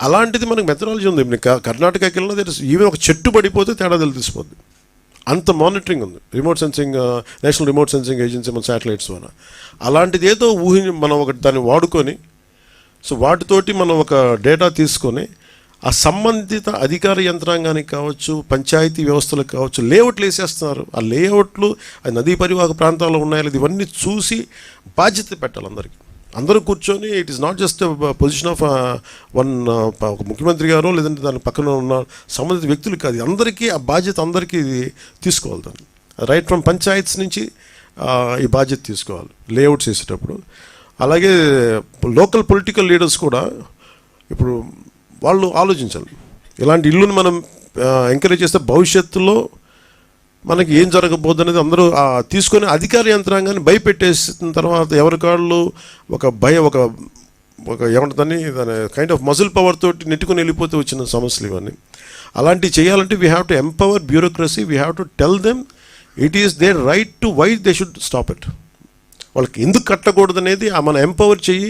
అలాంటిది మనకు మెథడాలజీ ఉంది. కర్ణాటకకి వెళ్ళినా ఈవెన్ ఒక చెట్టు పడిపోతే తేడా తెలిసిపోద్ది, అంత మానిటరింగ్ ఉంది. Remote sensing, national remote sensing agency మన శాటిలైట్స్ ద్వారా. అలాంటిది ఏదో మనం దాన్ని వాడుకొని, సో వాటితోటి మనం ఒక డేటా తీసుకొని ఆ సంబంధిత అధికార యంత్రాంగానికి కావచ్చు, పంచాయతీ వ్యవస్థలకు కావచ్చు, లేఅవుట్లు వేసేస్తున్నారు. ఆ లేఅవుట్లు ఆ నదీ పరివాహక ప్రాంతాల్లో ఉన్నాయో ఇవన్నీ చూసి బాధ్యత పెట్టాలి అందరికీ. అందరూ కూర్చొని it is not just position of ఒక ముఖ్యమంత్రి గారో లేదంటే దాని పక్కన ఉన్న సంబంధిత వ్యక్తులు కాదు, అందరికీ ఆ బాధ్యత అందరికీ తీసుకోవాలి. దాన్ని రైట్ ఫ్రమ్ పంచాయత్స్ నుంచి ఈ బాధ్యత తీసుకోవాలి లేఅవుట్స్ వేసేటప్పుడు. అలాగే లోకల్ పొలిటికల్ లీడర్స్ కూడా ఇప్పుడు వాళ్ళు ఆలోచించాలి. ఇలాంటి ఇల్లుని మనం ఎంకరేజ్ చేస్తే భవిష్యత్తులో మనకి ఏం జరగబోద్దు అనేది అందరూ తీసుకొని అధికార యంత్రాంగాన్ని భయపెట్టేసిన తర్వాత ఎవరికాళ్ళు ఒక ఏమంటుందని దాని కైండ్ ఆఫ్ మజిల్ పవర్ తోటి నెట్టుకుని వెళ్ళిపోతే వచ్చిన సమస్యలు ఇవన్నీ. అలాంటివి చేయాలంటే we have to empower bureaucracy, we have to tell them it is their right to why they should stop it. వాళ్ళకి ఎందుకు కట్టకూడదు అనేది మనం ఎంపవర్ చెయ్యి.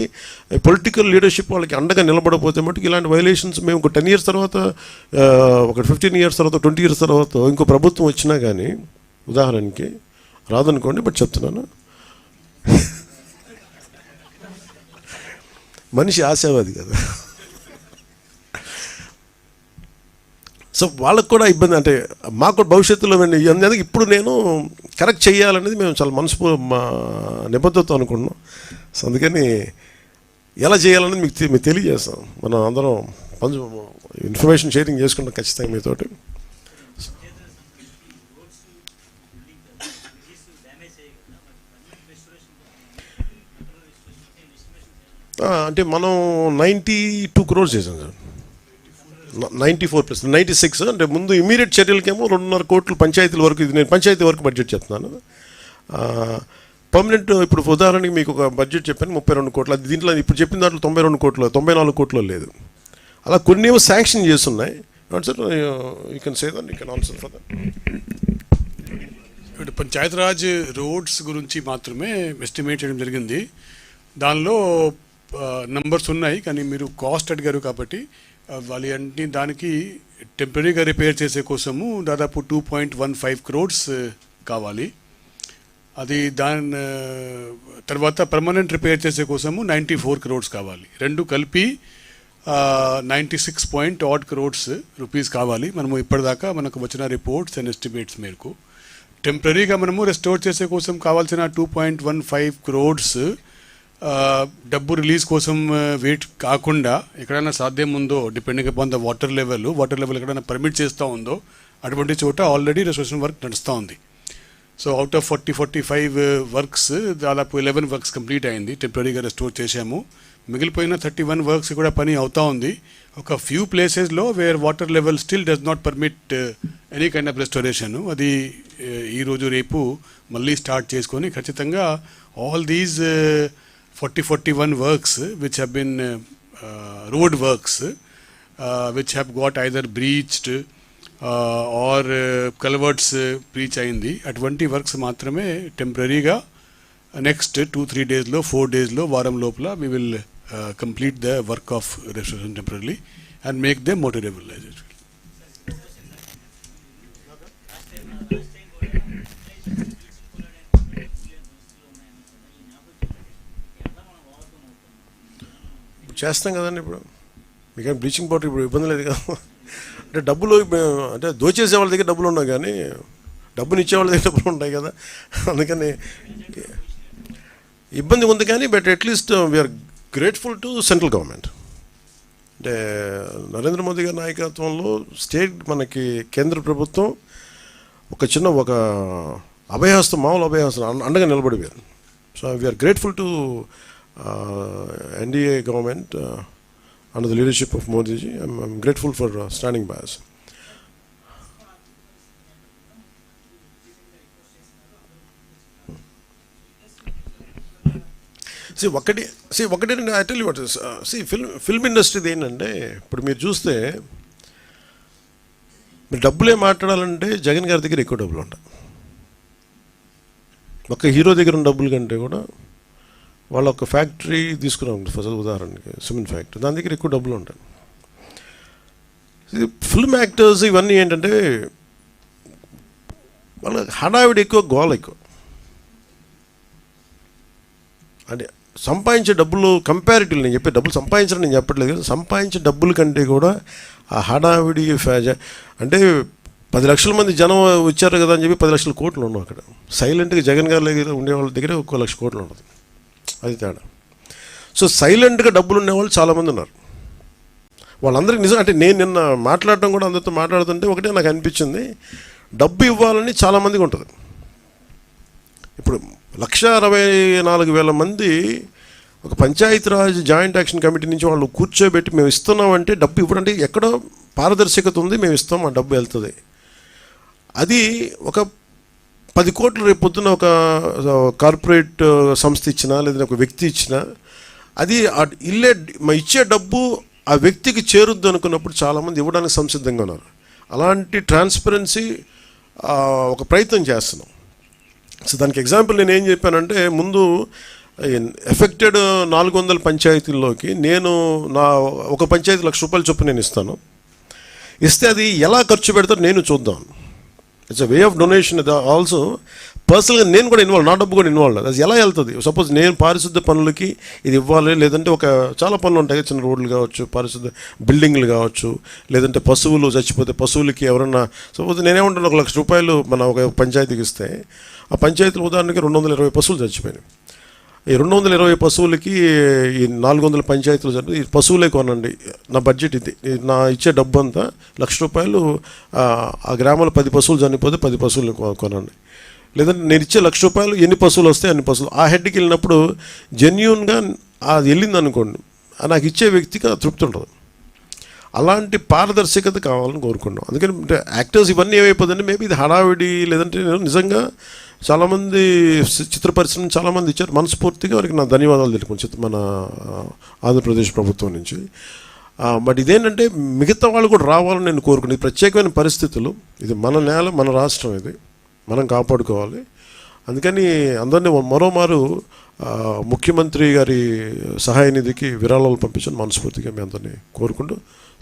పొలిటికల్ లీడర్షిప్ వాళ్ళకి అండగా నిలబడకపోతే మటుకు ఇలాంటి వైలేషన్స్ మేము ఒక 10 years తర్వాత, ఒక 15 years తర్వాత, 20 years తర్వాత ఇంకో ప్రభుత్వం వచ్చినా కానీ ఉదాహరణకి రాదనుకోండి, బట్ చెప్తున్నాను, మనిషి ఆశావాది కదా. సో వాళ్ళకు కూడా ఇబ్బంది, అంటే మాకు కూడా భవిష్యత్తులో అందుకే ఇప్పుడు నేను కరెక్ట్ చేయాలనేది మేము చాలా నిబద్ధతతో అనుకుంటున్నాం. సో అందుకని ఎలా చేయాలనేది మీకు తెలియజేస్తాం. మనం అందరం ఇన్ఫర్మేషన్ షేరింగ్ చేసుకుంటాం ఖచ్చితంగా మీతోటి. అంటే మనం 92 crores చేసాం సార్, 94+, 96. అంటే ముందు ఇమీడియట్ చర్యలకేమో 2.5 కోట్లు పంచాయతీల వరకు, ఇది నేను పంచాయతీ వరకు బడ్జెట్ చెప్తున్నాను. పర్మనెంట్ ఇప్పుడు ఉదాహరణకి మీకు ఒక బడ్జెట్ చెప్పాను 32 కోట్లు, అది దీంట్లో ఇప్పుడు చెప్పిన దాంట్లో 92 కోట్లు 94 కోట్లు లేదు. అలా కొన్ని ఏమో శాంక్షన్ చేస్తున్నాయి, sir you can say that, you can answer for that. ఇప్పుడు పంచాయతీరాజ్ రోడ్స్ గురించి మాత్రమే ఎస్టిమేట్ చేయడం జరిగింది. దానిలో నంబర్స్ ఉన్నాయి, కానీ మీరు కాస్ట్ అడిగారు కాబట్టి వాళ్ళు అన్ని దానికి టెంపరీగా రిపేర్ చేసే కోసము దాదాపు 2.15 crores కావాలి. అది దాని తర్వాత పర్మనెంట్ రిపేర్ చేసే కోసము 94 crores కావాలి. రెండు కలిపి 96 crores రూపీస్ కావాలి. మనము ఇప్పటిదాకా మనకు వచ్చిన రిపోర్ట్స్ అండ్ ఎస్టిమేట్స్ మేరకు టెంపరీగా మనము రెస్టోర్ చేసే కోసం కావాల్సిన 2.15 crores డబ్బు రిలీజ్ కోసం వెయిట్ కాకుండా ఎక్కడైనా సాధ్యం ఉందో, depending upon the water level ఎక్కడైనా పర్మిట్ చేస్తూ ఉందో అటువంటి చోట ఆల్రెడీ రెస్టోరేషన్ వర్క్ నడుస్తూ ఉంది. సో అవుట్ ఆఫ్ 45 వర్క్స్ దాదాపు 11 వర్క్స్ కంప్లీట్ అయింది, టెంపరీగా రెస్టోర్ చేశాము. మిగిలిపోయిన 31 వర్క్స్ కూడా పని అవుతూ ఉంది. ఒక ఫ్యూ ప్లేసెస్లో wear water level still does not permit any kind of restoration, అది ఈరోజు రేపు మళ్ళీ స్టార్ట్ చేసుకొని ఖచ్చితంగా all these 41 works which have been road works which have got either breached or culverts breach అయింది, అటువంటి వర్క్స్ మాత్రమే టెంపరీగా నెక్స్ట్ 2-3 daysలో 4 daysలో వారం లోపల we will complete the work of restoration temporarily and make them motorable as usual. చేస్తాం కదండి. ఇప్పుడు మీకేం బ్లీచింగ్ పౌడర్ ఇప్పుడు ఇబ్బంది లేదు కదా. అంటే డబ్బులు అంటే దోచేసే వాళ్ళ దగ్గర డబ్బులు ఉన్నాయి, కానీ డబ్బుని ఇచ్చే వాళ్ళ దగ్గర డబ్బులు ఉంటాయి కదా, అందుకని ఇబ్బంది ఉంది. కానీ but at least we are grateful to central government. అంటే నరేంద్ర మోదీ గారి నాయకత్వంలో స్టేట్ మనకి కేంద్ర ప్రభుత్వం ఒక అభయహస్తం, మామూలు అభయహస్తం అండగా నిలబడిపోయారు. So we are grateful to NDA government under the leadership of Modi ji. I'm grateful for standing by us. ఒకటి I tell you what is film industry ఏంటంటే, ఇప్పుడు మీరు చూస్తే మీరు డబ్బులే మాట్లాడాలంటే జగన్ గారి దగ్గర ఎక్కువ డబ్బులు ఉంటాయి. ఒక హీరో దగ్గర ఉన్న డబ్బుల కంటే కూడా వాళ్ళ ఒక ఫ్యాక్టరీ తీసుకున్నాం ఫస్ట్ ఉదాహరణకి, సిమెంట్ ఫ్యాక్టరీ, దాని దగ్గర ఎక్కువ డబ్బులు ఉంటాయి. ఫిల్మ్ యాక్టర్స్ ఇవన్నీ ఏంటంటే వాళ్ళ హడావిడి ఎక్కువ, గోల ఎక్కువ. అంటే సంపాదించే డబ్బులు కంపారిటివ్లీ, నేను చెప్పే డబ్బులు సంపాదించడం నేను చెప్పట్లేదు కదా, సంపాదించే డబ్బుల కంటే కూడా ఆ హడావిడి అంటే 10 లక్షల మంది జనం వచ్చారు కదా అని చెప్పి 10 లక్షల కోట్లు ఉన్నాం అక్కడ. సైలెంట్గా జగన్ గారి దగ్గర ఉండేవాళ్ళ దగ్గర 1 లక్ష కోట్లు ఉండదు, అది తేడా. సో సైలెంట్గా డబ్బులు ఉండేవాళ్ళు చాలామంది ఉన్నారు. వాళ్ళందరికీ నిజం అంటే నేను నిన్న మాట్లాడటం కూడా అందరితో మాట్లాడుతుంటే ఒకటే నాకు అనిపించింది, డబ్బు ఇవ్వాలని చాలామందికి ఉంటుంది. ఇప్పుడు 1,64,000 మంది ఒక పంచాయతీరాజ్ జాయింట్ యాక్షన్ కమిటీ నుంచి వాళ్ళు కూర్చోబెట్టి మేము ఇస్తున్నామంటే డబ్బు ఇవ్వడం అంటే ఎక్కడో పారదర్శకత ఉంది, మేము ఇస్తాం, ఆ డబ్బు వెళ్తుంది. అది ఒక 10 కోట్లు రేపు పొద్దున ఒక కార్పొరేట్ సంస్థ ఇచ్చినా లేదా ఒక వ్యక్తి ఇచ్చినా అది ఇచ్చే డబ్బు ఆ వ్యక్తికి చేరుద్దు అనుకున్నప్పుడు చాలామంది ఇవ్వడానికి సంసిద్ధంగా ఉన్నారు. అలాంటి ట్రాన్స్పరెన్సీ ఒక ప్రయత్నం చేస్తున్నాం. సో దానికి ఎగ్జాంపుల్ నేను ఏం చెప్పానంటే, ముందు ఎఫెక్టెడ్ 400 పంచాయతీల్లోకి నేను ఒక పంచాయతీ ₹1,00,000 చొప్పున నేను ఇస్తే అది ఎలా ఖర్చు పెడతారో నేను చూద్దాం. It's a way of donation. Also పర్సనల్గా నేను కూడా ఇన్వాల్వ్, నా డబ్బు కూడా ఇన్వాల్వ్. అది ఎలా వెళ్తుంది? సపోజ్ నేను పారిశుద్ధ పనులకి ఇది ఇవ్వాలి, లేదంటే చాలా పనులు ఉంటాయి, చిన్న రోడ్లు కావచ్చు, పారిశుద్ధ బిల్డింగ్లు కావచ్చు, లేదంటే పశువులు చచ్చిపోతే పశువులకి ఎవరన్నా, సపోజ్ నేనేమంటాను ₹1,00,000 మన ఒక పంచాయతీకి ఇస్తే ఆ పంచాయతీల ఉదాహరణకి 220 పశువులు చచ్చిపోయినాయి. ఈ 220 పశువులకి ఈ 400 పంచాయతీలు ఈ పశువులే కొనండి, నా బడ్జెట్ ఇది, నా ఇచ్చే డబ్బు అంతా ₹1,00,000. ఆ గ్రామంలో 10 పశువులు చనిపోతే 10 పశువులు కొనండి. లేదంటే నేను ఇచ్చే ₹1,00,000 ఎన్ని పశువులు వస్తే అన్ని పశువులు. ఆ హెడ్కి వెళ్ళినప్పుడు జెన్యూన్గా అది వెళ్ళింది అనుకోండి, నాకు ఇచ్చే వ్యక్తికి తృప్తి ఉంటుంది. అలాంటి పారదర్శకత కావాలని కోరుకున్నాం. అందుకని యాక్టర్స్ ఇవన్నీ ఏమైపోతుందంటే మేబీ ఇది హడావిడి, లేదంటే నేను నిజంగా చాలామంది చిత్ర పరిశ్రమ చాలామంది ఇచ్చారు, మనస్ఫూర్తిగా వారికి నా ధన్యవాదాలు తెలుపుకుంటాను మన ఆంధ్రప్రదేశ్ ప్రభుత్వం నుంచి. బట్ ఇదేంటంటే మిగతా వాళ్ళు కూడా రావాలని నేను కోరుకున్నాను. ఇది ప్రత్యేకమైన పరిస్థితులు, ఇది మన నేల, మన రాష్ట్రం, ఇది మనం కాపాడుకోవాలి. అందుకని అందరినీ మరోమారు ముఖ్యమంత్రి గారి సహాయ నిధికి విరాళాలు పంపించని మనస్ఫూర్తిగా మీ అందరినీ కోరుకుంటూ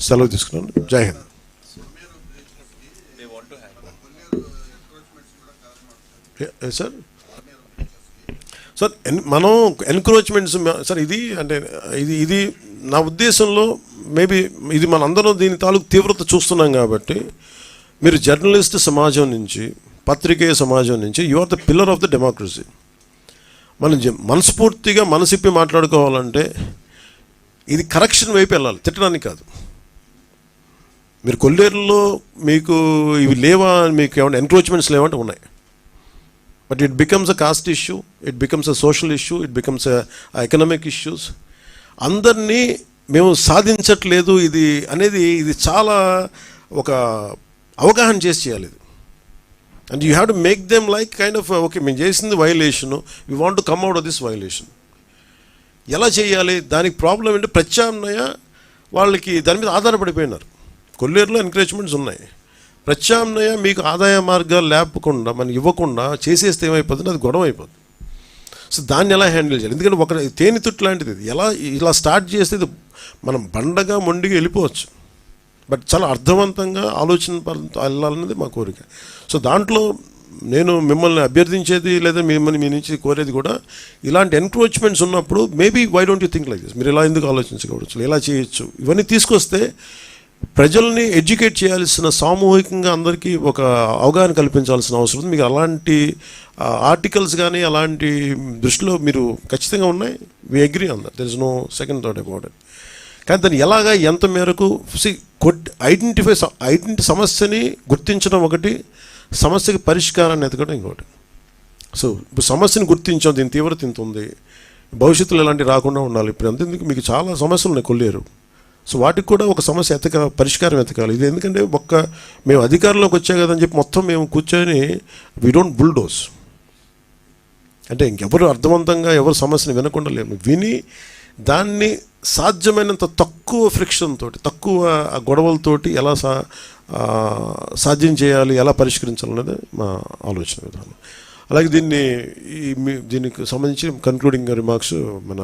సెలవు తీసుకున్నాను. జై హింద్. సార్ సార్ మనం ఎన్క్రోచ్మెంట్స్ సార్ ఇది అంటే ఇది నా ఉద్దేశంలో మేబీ ఇది మనందరం దీని తాలూకు తీవ్రత చూస్తున్నాం కాబట్టి మీరు జర్నలిస్ట్ సమాజం నుంచి, పత్రికేయ సమాజం నుంచి you are the pillar of the democracy. మనం మనస్ఫూర్తిగా మనసిప్పి మాట్లాడుకోవాలంటే ఇది కరెక్షన్ వైపు వెళ్ళాలి, తిట్టడానికి కాదు. మీరు కొల్లేరులో మీకు ఇవి లేవా, మీకు ఏమైనా ఎన్క్రోచ్మెంట్స్ లేవంటే ఉన్నాయి. But it becomes a cost issue, it becomes a social issue, it becomes economic issues. అందరినీ మేము సాధించట్లేదు ఇది అనేది, ఇది చాలా ఒక అవగాహన చేసి చేయాలి ఇది. And you have to make them like kind of okay, మేము చేసింది violation, we want to come out of this violation. ఎలా చేయాలి, దానికి ప్రాబ్లం ఏంటి, ప్రత్యామ్నాయ వాళ్ళకి దాని మీద ఆధారపడిపోయినారు. కొల్లేరులో ఎంకరేజ్మెంట్స్ ఉన్నాయి, ప్రత్యామ్నాయ మీకు ఆదాయ మార్గాలు లేపకుండా మనం ఇవ్వకుండా చేసేస్తే ఏమైపోతుంది, అది గొడవ అయిపోతుంది. సో దాన్ని ఎలా హ్యాండిల్ చేయాలి, ఎందుకంటే ఒక తేనెతుట్టు లాంటిది ఇది. ఇలా స్టార్ట్ చేస్తే ఇది మనం బండగా మొండిగా వెళ్ళిపోవచ్చు, బట్ చాలా అర్థవంతంగా ఆలోచన వెళ్ళాలన్నది మా కోరిక. సో దాంట్లో నేను మిమ్మల్ని అభ్యర్థించేది లేదా మిమ్మల్ని మీ నుంచి కోరేది కూడా, ఇలాంటి ఎన్క్రోచ్మెంట్స్ ఉన్నప్పుడు maybe why don't you think like this, మీరు ఇలా ఎందుకు ఆలోచించకూడదు, ఎలా చేయొచ్చు, ఇవన్నీ తీసుకొస్తే ప్రజల్ని ఎడ్యుకేట్ చేయాల్సిన, సామూహికంగా అందరికీ ఒక అవగాహన కల్పించాల్సిన అవసరం ఉంది. మీకు అలాంటి ఆర్టికల్స్ కానీ అలాంటి దృష్టిలో మీరు ఖచ్చితంగా ఉన్నాయి. We agree on that, there is no second thought about it. కానీ దాన్ని ఎలాగా ఎంత మేరకు సమస్యని గుర్తించడం ఒకటి, సమస్యకి పరిష్కారాన్ని ఎతకడం ఇంకోటి. సో ఇప్పుడు సమస్యని గుర్తించాం, దీని తీవ్రత ఇంత ఉంది, భవిష్యత్తులో ఇలాంటి రాకుండా ఉండాలి. ఇప్పుడు అంతేందుకు మీకు చాలా సమస్యలు ఉన్నాయి కొల్లేరు. సో వాటికి కూడా ఒక సమస్య పరిష్కారం ఎతకాలి. ఇది ఎందుకంటే మేము అధికారంలోకి వచ్చా కదని చెప్పి మొత్తం మేము కూర్చొని వీ డోంట్ బుల్డోస్, అంటే ఇంకెవరు అర్థవంతంగా ఎవరు సమస్యని వినకుండా లేము. విని దాన్ని సాధ్యమైనంత తక్కువ ఫ్రిక్షన్ తోటి, తక్కువ గొడవలతోటి ఎలా సాధ్యం చేయాలి, ఎలా పరిష్కరించాలనేది మా ఆలోచన విధానం. అలాగే దీనికి సంబంధించి కన్క్లూడింగ్ రిమార్క్స్ మన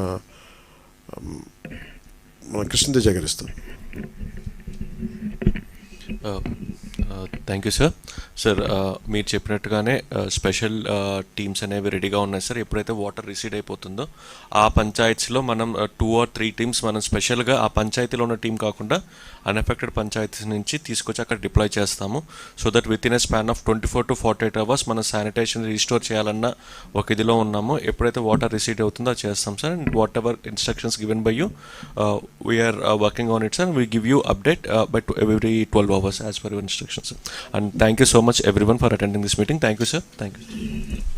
కృష్ణతేజ గారు ఇస్తారు. Thank you sir. సార్ మీరు చెప్పినట్టుగానే స్పెషల్ టీమ్స్ అనేవి రెడీగా ఉన్నాయి సార్. ఎప్పుడైతే వాటర్ రిసీడ్ అయిపోతుందో ఆ పంచాయత్స్లో మనం 2 or 3 టీమ్స్ మనం స్పెషల్గా ఆ పంచాయతీలో ఉన్న టీం కాకుండా అన్ఎఫెక్టెడ్ పంచాయతీస్ నుంచి తీసుకొచ్చి అక్కడ డిప్లాయ్ చేస్తాము. So that with in a span of 24 to 48 hours మనం శానిటేషన్ రీస్టోర్ చేయాలన్న ఒక ఇదిలో ఉన్నాము. ఎప్పుడైతే వాటర్ రిసీడ్ అవుతుందో అది చేస్తాం sir. And whatever instructions given by you we are working on it sir. We give you update by every 12 hours as per your instructions. And thank you so much everyone for attending this meeting. Thank you sir. Thank you.